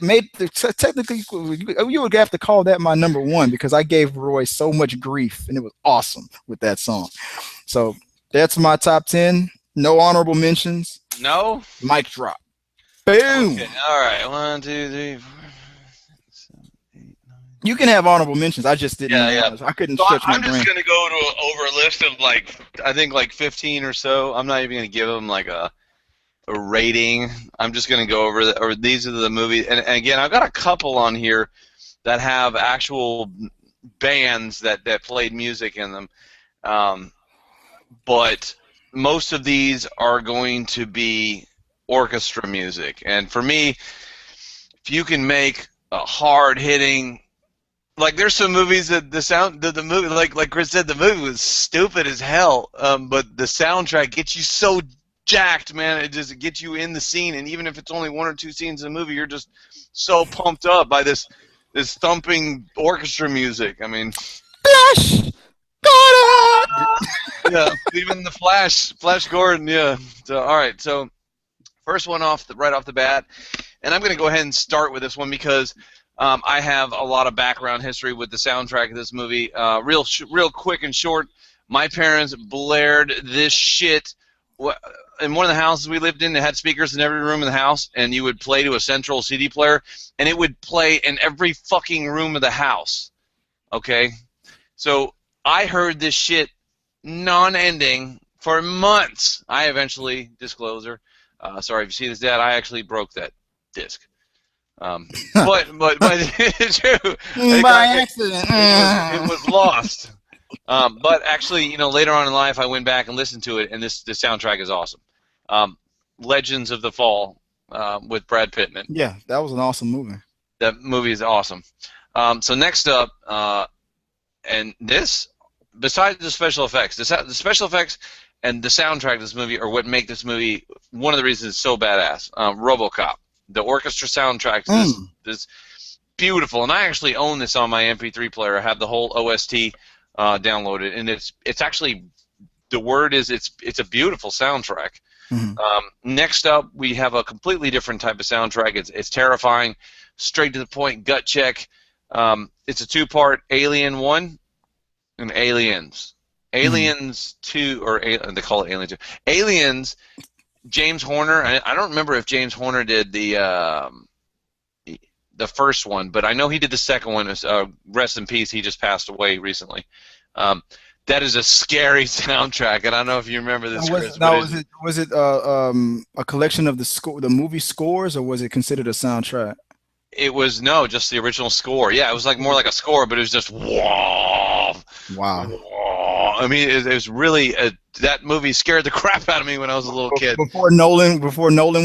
technically you would have to call that my number one because I gave Roy so much grief and it was awesome with that song. So that's my top 10. No honorable mentions. No. Mic drop. Boom. Okay. All right. 1, 2, 3, 4. You can have honorable mentions. I just didn't. Yeah. I couldn't So stretch my I'm brain. just gonna go over a list of I think 15 or so. I'm not even gonna give them a rating. I'm just gonna go over or these are the movies. And again, I've got a couple on here that have actual bands that played music in them. But most of these are going to be orchestra music. And for me, if you can make a hard-hitting, there's some movies that the movie, like Chris said, the movie was stupid as hell, but the soundtrack gets you so jacked, man. It gets you in the scene, and even if it's only 1 or 2 scenes in the movie, you're just so pumped up by this thumping orchestra music. I mean, Flash Gordon. Yeah, even the Flash Gordon. Yeah. So all right, so first one right off the bat, and I'm going to go ahead and start with this one because I have a lot of background history with the soundtrack of this movie. Real quick and short, my parents blared this shit in one of the houses we lived in. They had speakers in every room in the house, and you would play to a central CD player, and it would play in every fucking room of the house. Okay? So I heard this shit non-ending for months. I eventually, disclosure, sorry if you see this, Dad, I actually broke that disc. But it's true. By accident. It was lost. But actually, later on in life, I went back and listened to it, and the soundtrack is awesome. Legends of the Fall with Brad Pittman. Yeah, that was an awesome movie. That movie is awesome. So next up, and this, besides the special effects, the special effects and the soundtrack of this movie are what make this movie one of the reasons it's so badass. RoboCop. The orchestra soundtrack is beautiful, and I actually own this on my MP3 player. I have the whole OST downloaded, and it's actually, the word is it's a beautiful soundtrack. Next up, we have a completely different type of soundtrack. It's terrifying, straight to the point, gut check. It's a 2-part, Alien 1 and Aliens. Aliens 2, or they call it Alien 2. Aliens. James Horner. I don't remember if James Horner did the first one, but I know he did the second one. Rest in peace. He just passed away recently. That is a scary soundtrack, and I don't know if you remember this. Was it a collection of the movie scores, or was it considered a soundtrack? It was just the original score. Yeah, it was more like a score, but it was just wow. I mean, it was really that movie scared the crap out of me when I was a little kid. Before Nolan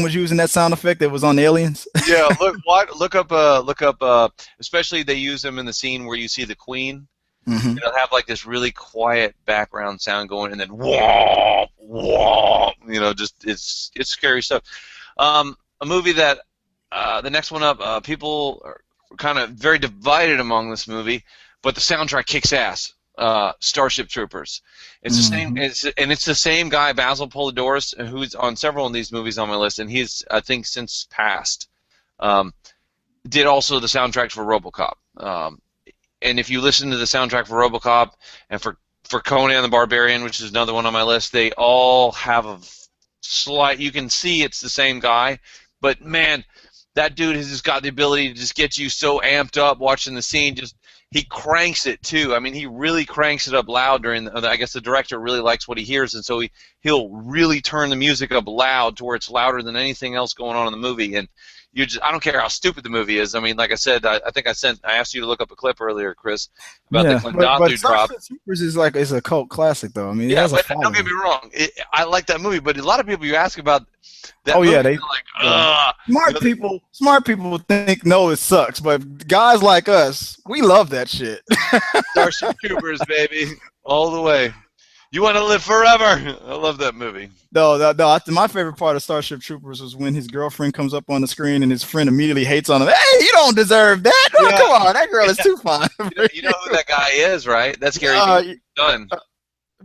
was using that sound effect, it was on Aliens. Yeah, look up. Especially they use them in the scene where you see the Queen. They'll have this really quiet background sound going, and then wah, wah. Just it's scary stuff. A movie that the next one up, people are kind of very divided among this movie, but the soundtrack kicks ass. Starship Troopers. It's the same, it's the same guy, Basil Polidoris, who's on several of these movies on my list, and he's, I think, since passed. Did also the soundtrack for RoboCop. And if you listen to the soundtrack for RoboCop and for Conan the Barbarian, which is another one on my list, they all have a slight. You can see it's the same guy, but man, that dude has just got the ability to just get you so amped up watching the scene. He cranks it too. I mean, he really cranks it up loud during. I guess the director really likes what he hears, and so he'll really turn the music up loud to where it's louder than anything else going on in the movie. And I don't care how stupid the movie is. I mean, like I said, I think I asked you to look up a clip earlier, Chris, about the Klendathu drop. Starship Troopers is a cult classic, though. I mean, yeah, but don't get me wrong. I like that movie, but a lot of people you ask about that movie, yeah, they're like, smart people think no, it sucks, but guys like us, we love that shit. Starship Troopers, baby, all the way. You want to live forever. I love that movie. No. My favorite part of Starship Troopers was when his girlfriend comes up on the screen and his friend immediately hates on him. Hey, you don't deserve that. Oh, come on, that girl is too fine. You know who that guy is, right? That's Gary Done.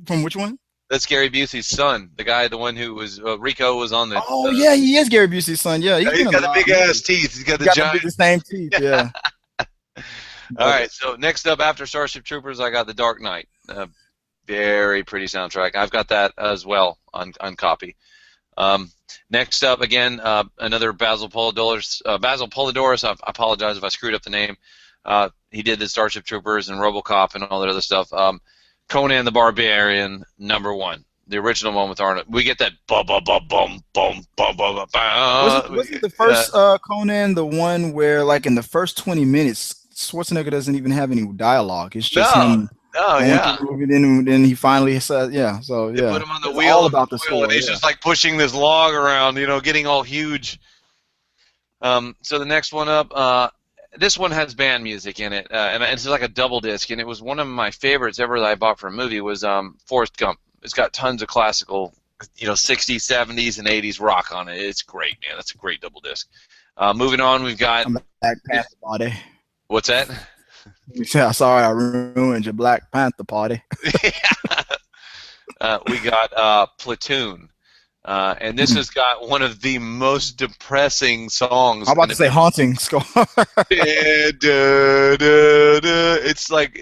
From which one? That's Gary Busey's son, the one who was Rico was on the. Oh yeah, he is Gary Busey's son. Yeah, he's been got the big ass teeth. He's got the giant. The same teeth. Yeah. All right. So next up, after Starship Troopers, I got The Dark Knight. Very pretty soundtrack. I've got that as well on copy. Next up, again, another Basil Polidoris. I apologize if I screwed up the name. He did the Starship Troopers and RoboCop and all that other stuff. Conan the Barbarian, #1. The original one with Arnold. We get that bum bum bum bum bum bum bum bum. Wasn't the first Conan the one where, like, in the first 20 minutes, Schwarzenegger doesn't even have any dialogue? It's just him. Oh yeah. Then he finally says, yeah. So yeah. They put him on the it's wheel. all about the story. And he's just like pushing this log around, getting all huge. So the next one up, this one has band music in it, and it's like a double disc, and it was one of my favorites ever that I bought for a movie. Was Forrest Gump. It's got tons of classical, 60s, 70s, and 80s rock on it. It's great, man. That's a great double disc. Moving on, we've got Black Panther Party. What's that? Sorry, I ruined your Black Panther Party. We got Platoon. And this has got one of the most depressing songs. I'm about to say haunting score.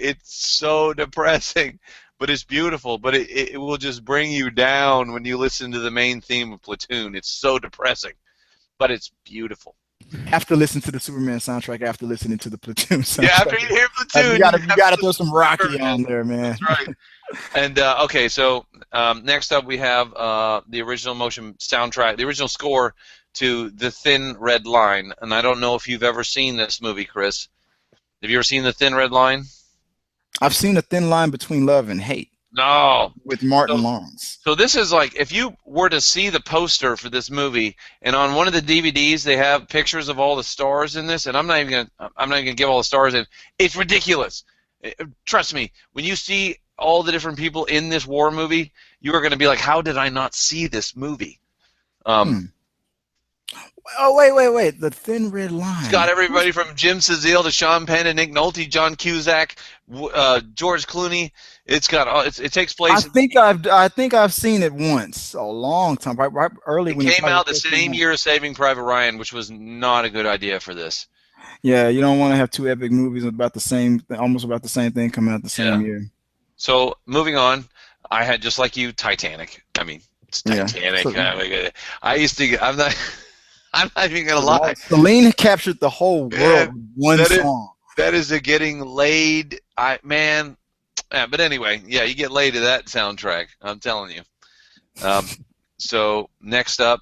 It's so depressing, but it's beautiful. But it will just bring you down when you listen to the main theme of Platoon. It's so depressing, but it's beautiful. After listening to the Superman soundtrack, after listening to the Platoon soundtrack. Yeah, after you hear Platoon, you gotta throw some Rocky on there, man. That's right. And okay, so next up we have the original motion soundtrack, the original score to The Thin Red Line. And I don't know if you've ever seen this movie, Chris. Have you ever seen The Thin Red Line? I've seen A Thin Line Between Love and Hate. No. With Martin Lawrence. So this is like, if you were to see the poster for this movie, and on one of the DVDs they have pictures of all the stars in this, and I'm not even gonna give all the stars in. It's ridiculous. Trust me, when you see all the different people in this war movie, you are going to be like, how did I not see this movie? Oh, wait. The Thin Red Line. It's got everybody from Jim Caviezel to Sean Penn and Nick Nolte, John Cusack, George Clooney. It's got it takes place. I think I've seen it once, a long time, right early when it came out the same year as Saving Private Ryan, which was not a good idea for this. Yeah, you don't want to have two epic movies about the same, almost about the same thing coming out the same year. So moving on, I had, just like you, Titanic. I mean, it's Titanic. Yeah. I used to. I'm not even gonna lie. Celine captured the whole world with one song. That is a getting laid. Man. Yeah, but anyway, yeah, you get laid to that soundtrack. I'm telling you. So next up,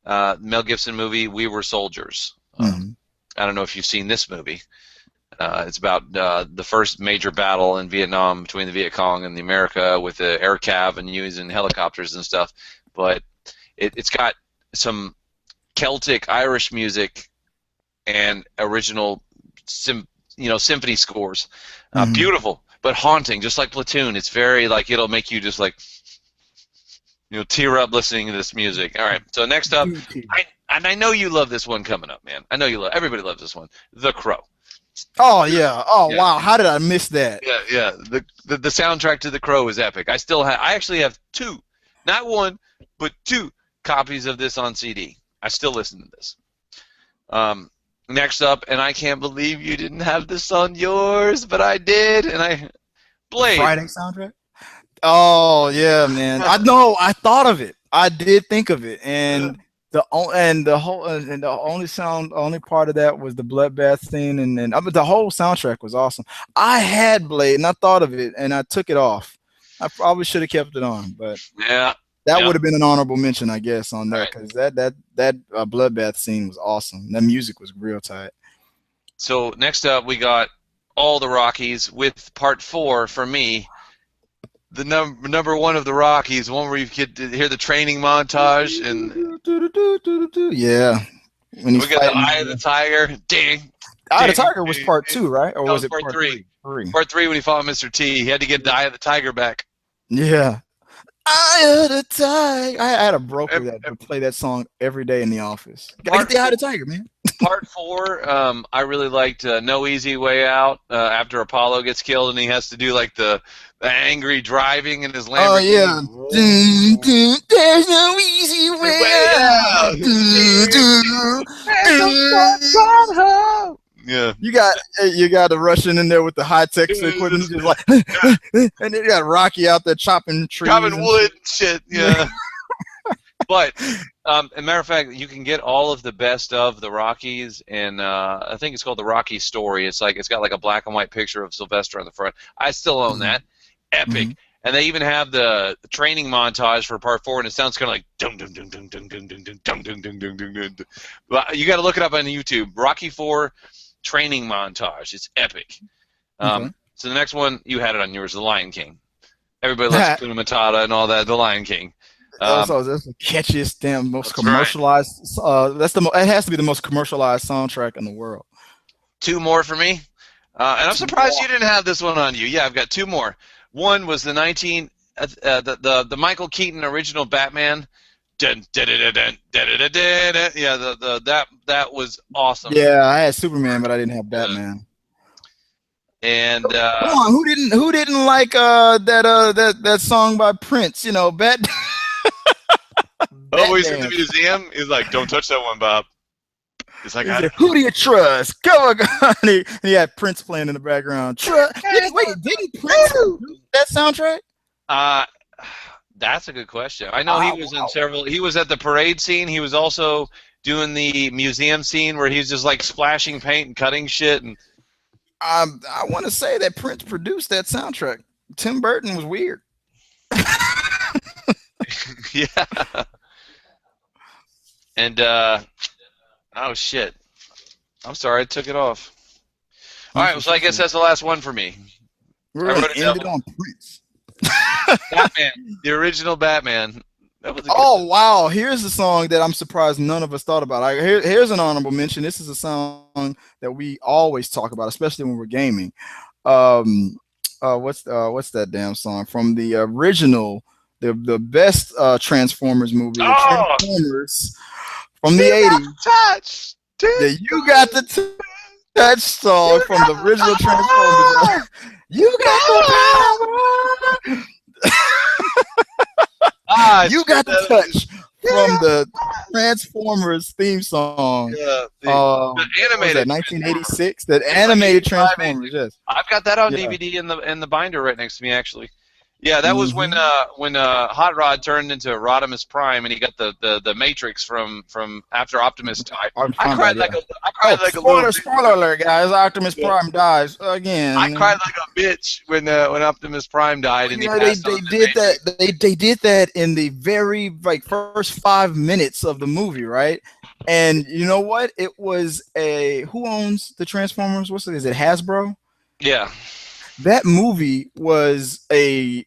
Mel Gibson movie, We Were Soldiers. I don't know if you've seen this movie. It's about the first major battle in Vietnam between the Viet Cong and the America with the air cav and using helicopters and stuff. But it's got some Celtic Irish music and original symphony scores. Beautiful, but haunting, just like Platoon. It's very like, it'll make you just like tear up listening to this music. All right, so next up, I know you love this one coming up, man. I know you love. Everybody loves this one, The Crow. Oh yeah. Oh yeah. Wow. How did I miss that? Yeah. The soundtrack to The Crow is epic. I actually have two, not one, but two copies of this on CD. I still listen to this. Next up, and I can't believe you didn't have this on yours, but I did, and Blade. Friday soundtrack. Oh yeah, man. I know. I thought of it. I did think of it, and the only part of that was the bloodbath scene, and but the whole soundtrack was awesome. I had Blade, and I thought of it, and I took it off. I probably should have kept it on, but yeah, that would have been an honorable mention, I guess, on there, because that bloodbath scene was awesome. That music was real tight. So next up, we got all the Rockies with part 4 for me. The number one of the Rockies, one where you get to hear the training montage, and yeah, when we got the Eye of the Tiger. Ding. Eye of the Tiger was part 2, right? Or was it part 3? Part 3 when he fought Mr. T. He had to get the Eye of the Tiger back. Yeah. Eye of the Tiger. I had a broker that would play that song every day in the office. Gotta get the Eye of the Tiger, man. Part 4, I really liked No Easy Way Out after Apollo gets killed and he has to do like the angry driving in his Lamborghini. Oh yeah. There's no easy way out. Yeah. You got the Russian in there with the high tech equipment. He's just like, and then you got Rocky out there chopping trees, chopping wood and shit. Yeah. But, as a matter of fact, you can get all of the best of the Rockies, and I think it's called the Rocky Story. It's got like a black and white picture of Sylvester on the front. I still own that. Epic. And they even have the training montage for part 4, and it sounds kind of like dum dum dum dum dum dum dum dum dum dum dum dum dum dum. But you got to look it up on YouTube. Rocky 4 training montage. It's epic. So the next one, you had it on yours, The Lion King. Everybody loves Hakuna Matata and all that. The Lion King. Also, that's the catchiest, damn, most commercialized. It has to be the most commercialized soundtrack in the world. 2 more for me, and I'm surprised you didn't have this one on you. Yeah, I've got 2 more. One was the the Michael Keaton original Batman. Dun, dun, dun, dun, dun, dun, dun, dun, dun. Yeah, that was awesome. Yeah, I had Superman, but I didn't have Batman. And come on, who didn't like that song by Prince? You know, Always in the museum. He's like, "Don't touch that one, Bob." It's like, who do you trust? Go on, and he had Prince playing in the background. Didn't Prince do that soundtrack? That's a good question. I know he was in several. He was at the parade scene. He was also doing the museum scene where he's just like splashing paint and cutting shit. And I want to say that Prince produced that soundtrack. Tim Burton was weird. Yeah. And oh shit, I'm sorry, I took it off. All right, so I guess that's the last one for me. We're gonna end it on Prince. Batman, the original Batman. That was wow! Here's a song that I'm surprised none of us thought about. Here's an honorable mention. This is a song that we always talk about, especially when we're gaming. What's that damn song from the original, the best Transformers movie, Transformers from the 80s. Touch. You got the touch song from the original Transformers. You got the power. You got the touch from the Transformers theme song. Yeah, the animated 1986. That animated Transformers. Yes, I've got that on DVD in the binder right next to me, actually. Yeah, that was when Hot Rod turned into Rodimus Prime, and he got the Matrix from after Optimus died. I cried like a spoiler alert, guys! Optimus Prime dies again. I cried like a bitch when Optimus Prime died, and they did that in the very first 5 minutes of the movie, right? And you know what? It was who owns the Transformers? Is it Hasbro? Yeah. That movie was a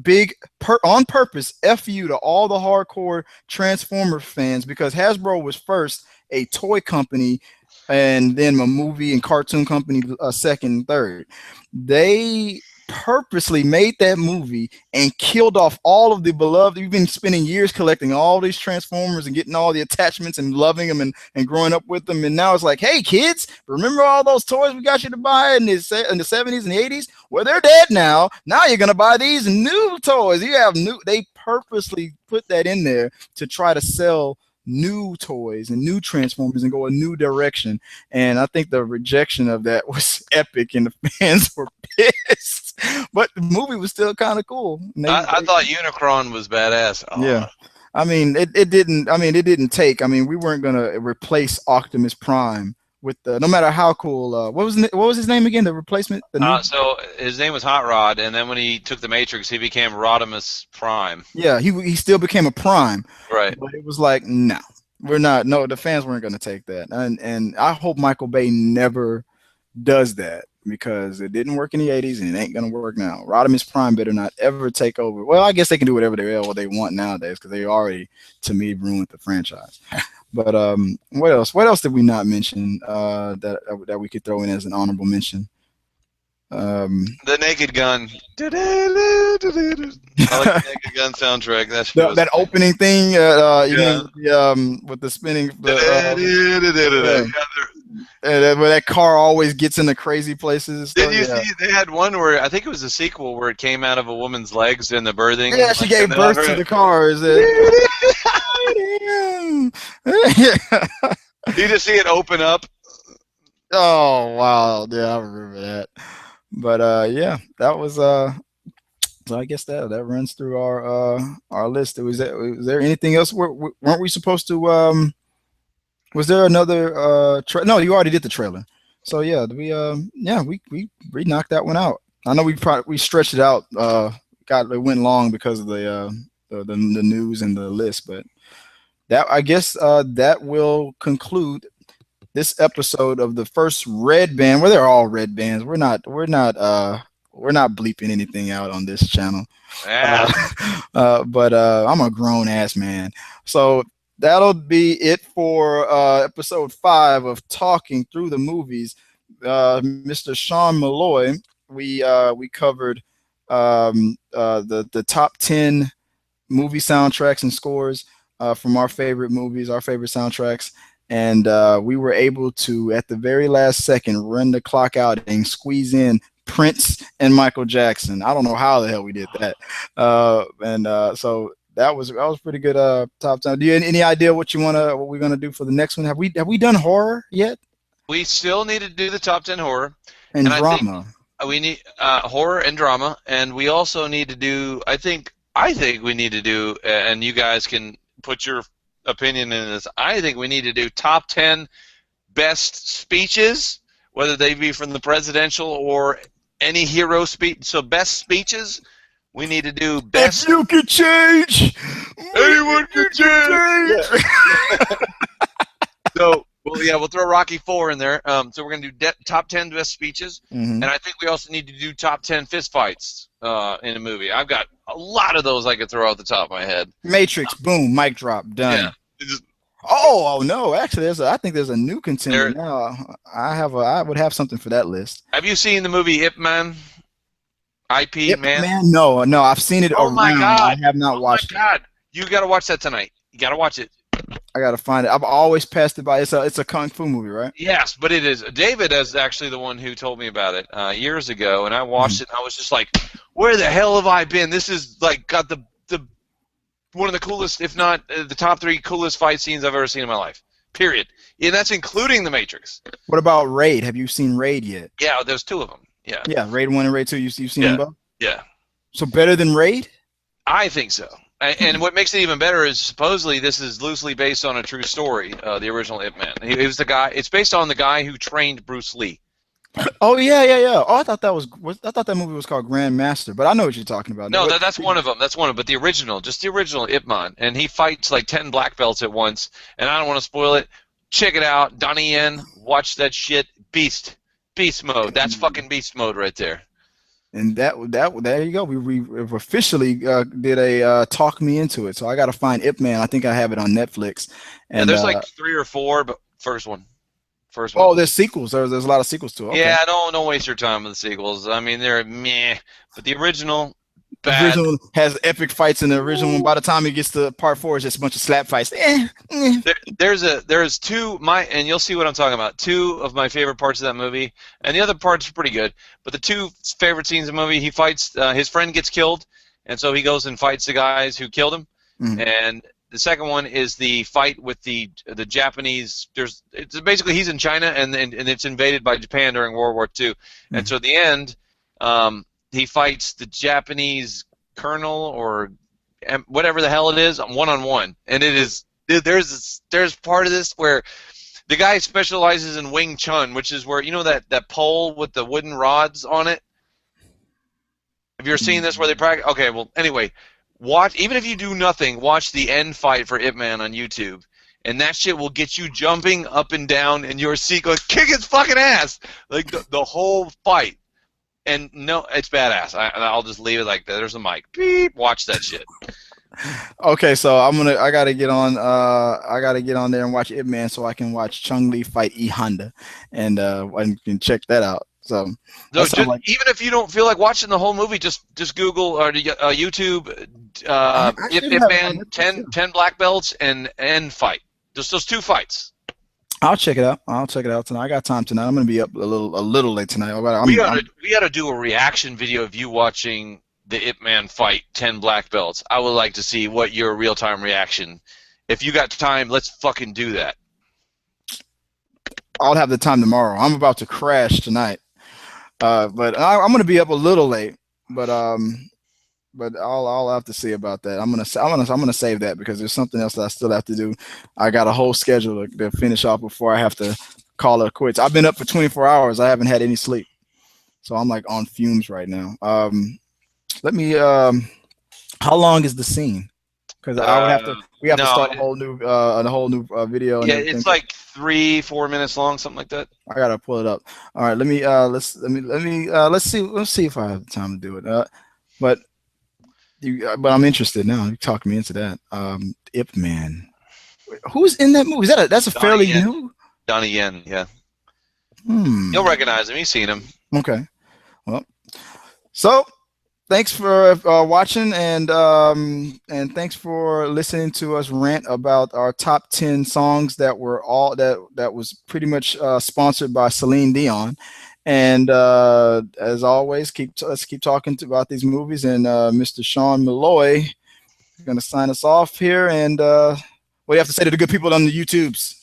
big on purpose FU to all the hardcore Transformer fans, because Hasbro was first a toy company and then a movie and cartoon company second and third. They purposely made that movie and killed off all of the beloved. You've been spending years collecting all these Transformers and getting all the attachments and loving them and growing up with them, and now it's like, hey kids, remember all those toys we got you to buy in the 70s and the 80s? Well, they're dead now. Now you're gonna buy these new toys. They purposely put that in there to try to sell new toys and new Transformers and go a new direction. And I think the rejection of that was epic, and the fans were pissed. But the movie was still kind of cool. I thought Unicron was badass. Oh. Yeah, I mean, it didn't take. I mean, we weren't gonna replace Optimus Prime with no matter how cool. What was his name again? The replacement. So his name was Hot Rod, and then when he took the Matrix, he became Rodimus Prime. Yeah, he still became a Prime. Right. But it was like, no, we're not. No, the fans weren't gonna take that, and I hope Michael Bay never does that, because it didn't work in the 80s and it ain't gonna work now. Rodimus Prime better not ever take over. Well, I guess they can do whatever they want nowadays, because they already, to me, ruined the franchise. But what else did we not mention that we could throw in as an honorable mention? The Naked Gun. I like the Naked Gun soundtrack. That shit was that opening thing, you Yeah. mean with the spinning, Yeah, where that car always gets into crazy places and stuff. Did you Yeah. see? They had one where I think it was a sequel where it came out of a woman's legs in the birthing. Yeah, she gave and then birth I to heard- the car. Is it? You just see it open up. Oh wow, yeah, I remember that. But yeah, that was so I guess that runs through our list. Was there anything else? Weren't we supposed to was there another no, you already did the trailer. So yeah, we knocked that one out. I know we stretched it out, it went long because of the news and the list, but that I guess that will conclude this episode of the first red band. Well, they're all red bands. We're not bleeping anything out on this channel. Yeah. But I'm a grown ass man. So that'll be it for episode 5 of Talking Through the Movies. Mr. Sean Malloy, we covered the top 10 movie soundtracks and scores from our favorite movies, our favorite soundtracks. And we were able to, at the very last second, run the clock out and squeeze in Prince and Michael Jackson. I don't know how the hell we did that. So that was pretty good. Top 10. Do you have any idea what we're gonna do for the next one? Have we done horror yet? We still need to do the top 10 horror And I drama. think we need horror and drama, and we also need to do. I think we need to do, and you guys can put your opinion in this. I think we need to do top 10 best speeches, whether they be from the presidential or any hero speech. So best speeches, we need to do best. If you could change, Anyone can change. So, we'll throw Rocky 4 in there. So we're gonna do top 10 best speeches, Mhm. and I think we also need to do top 10 fist fights in a movie. I've got a lot of those I could throw out the top of my head. Matrix, boom, mic drop, done. Yeah. It's just- Oh no! Actually, I think there's a new contender now. I would have something for that list. Have you seen the movie Ip Man? IP Yep, Man. no, I've seen it Oh around. my God! I have not watched Oh my God! You got to watch that tonight. You got to watch it. it. I gotta find it. I've always passed it by. It's a kung fu movie, right? Yes, but it is. David is actually the one who told me about it years ago, and I watched it, and I was just like, "Where the hell have I been? This is like got the one of the coolest, if not the top 3 coolest fight scenes I've ever seen in my life. Period. And that's including the Matrix. What about Raid? Have you seen Raid yet? Yeah, there's 2 of them. Yeah. Yeah, Raid 1 and Raid 2. You've seen them both? Yeah. So better than Raid? I think so. And what makes it even better is supposedly this is loosely based on a true story. The original Ip Man. He was the guy. It's based on the guy who trained Bruce Lee. Oh yeah. Oh, I thought that movie was called Grandmaster, but I know what you're talking about. No, that's one of them. That's one of them. But the original, just the original Ip Man, and he fights like 10 black belts at once. And I don't want to spoil it. Check it out, Donnie Yen. Watch that shit. Beast mode. That's fucking beast mode right there. And that there you go. We've officially did a talk me into it. So I got to find Ip Man. I think I have it on Netflix. And Yeah, there's like 3 or 4, but first one. Oh, there's sequels. There's a lot of sequels to it. Okay. Yeah, don't waste your time with the sequels. I mean, they're meh, but the original, The bad. original has epic fights in the original one. By the time it gets to part 4, it's just a bunch of slap fights. There's 2 and you'll see what I'm talking about. 2 of my favorite parts of that movie, and the other parts are pretty good. But the 2 favorite scenes of the movie, he fights. His friend gets killed, and so he goes and fights the guys who killed him. Mhm. And the second one is the fight with the Japanese. It's basically he's in China and it's invaded by Japan during World War II. And so at the end, he fights the Japanese colonel or whatever the hell it is, one-on-one. And it is there's part of this where the guy specializes in Wing Chun, which is where that pole with the wooden rods on it. Have you ever seen this where they practice? Okay, well anyway. Even if you do nothing, watch the end fight for Ip Man on YouTube, and that shit will get you jumping up and down in your seat, going, kick his fucking ass, like the whole fight. And no, it's badass. I'll just leave it like that. There's a mic. Beep. Watch that shit. Okay, so I gotta get on there and watch Ip Man so I can watch Chung Li fight E Honda and check that out. So So that sounds like even if you don't feel like watching the whole movie, just Google or YouTube Ip Man 10 black belts and fight. Just those 2 fights. I'll check it out. I'll check it out tonight. I got time tonight. I'm gonna be up a little late tonight. We gotta do a reaction video of you watching the Ip Man fight 10 black belts. I would like to see what your real time reaction. If you got time, let's fucking do that. I'll have the time tomorrow. I'm about to crash tonight, but I'm gonna be up a little late. But I'll have to see about that. I'm gonna save that because there's something else that I still have to do. I got a whole schedule to finish off before I have to call it quits. I've been up for 24 hours. I haven't had any sleep, so I'm like on fumes right now. Let me. How long is the scene? Because I would have to. We have to start a whole new video. Yeah, it's like 3-4 minutes long, something like that. I gotta pull it up. All right, let's see if I have the time to do it. But I'm interested now. You talked me into that. Ip Man. Who's in that movie? That's a fairly new. Donnie Yen, yeah. You'll recognize him. You've seen him. Okay. Well, so thanks for watching and thanks for listening to us rant about our top 10 songs that was pretty much sponsored by Celine Dion. And as always, let's keep talking about these movies. And Mr. Sean Malloy is going to sign us off here. And what do you have to say to the good people on the YouTubes?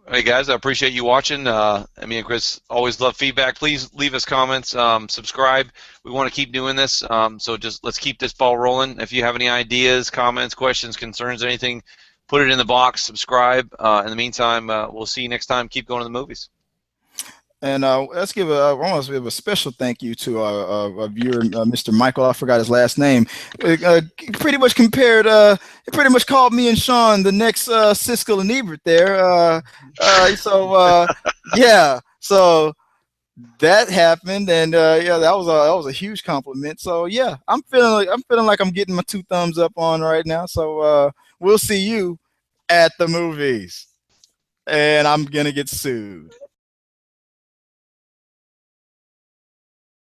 Hey guys, I appreciate you watching. Me and Chris always love feedback. Please leave us comments, subscribe. We want to keep doing this, so just let's keep this ball rolling. If you have any ideas, comments, questions, concerns, anything, put it in the box. Subscribe. In the meantime, we'll see you next time. Keep going to the movies. And let's give a special thank you to our viewer, Mr. Michael. I forgot his last name. Pretty much compared. He pretty much called me and Sean the next Siskel and Ebert there. Yeah. So that happened, and yeah, that was a huge compliment. So yeah, I'm feeling like I'm getting my 2 thumbs up on right now. So we'll see you at the movies, and I'm gonna get sued.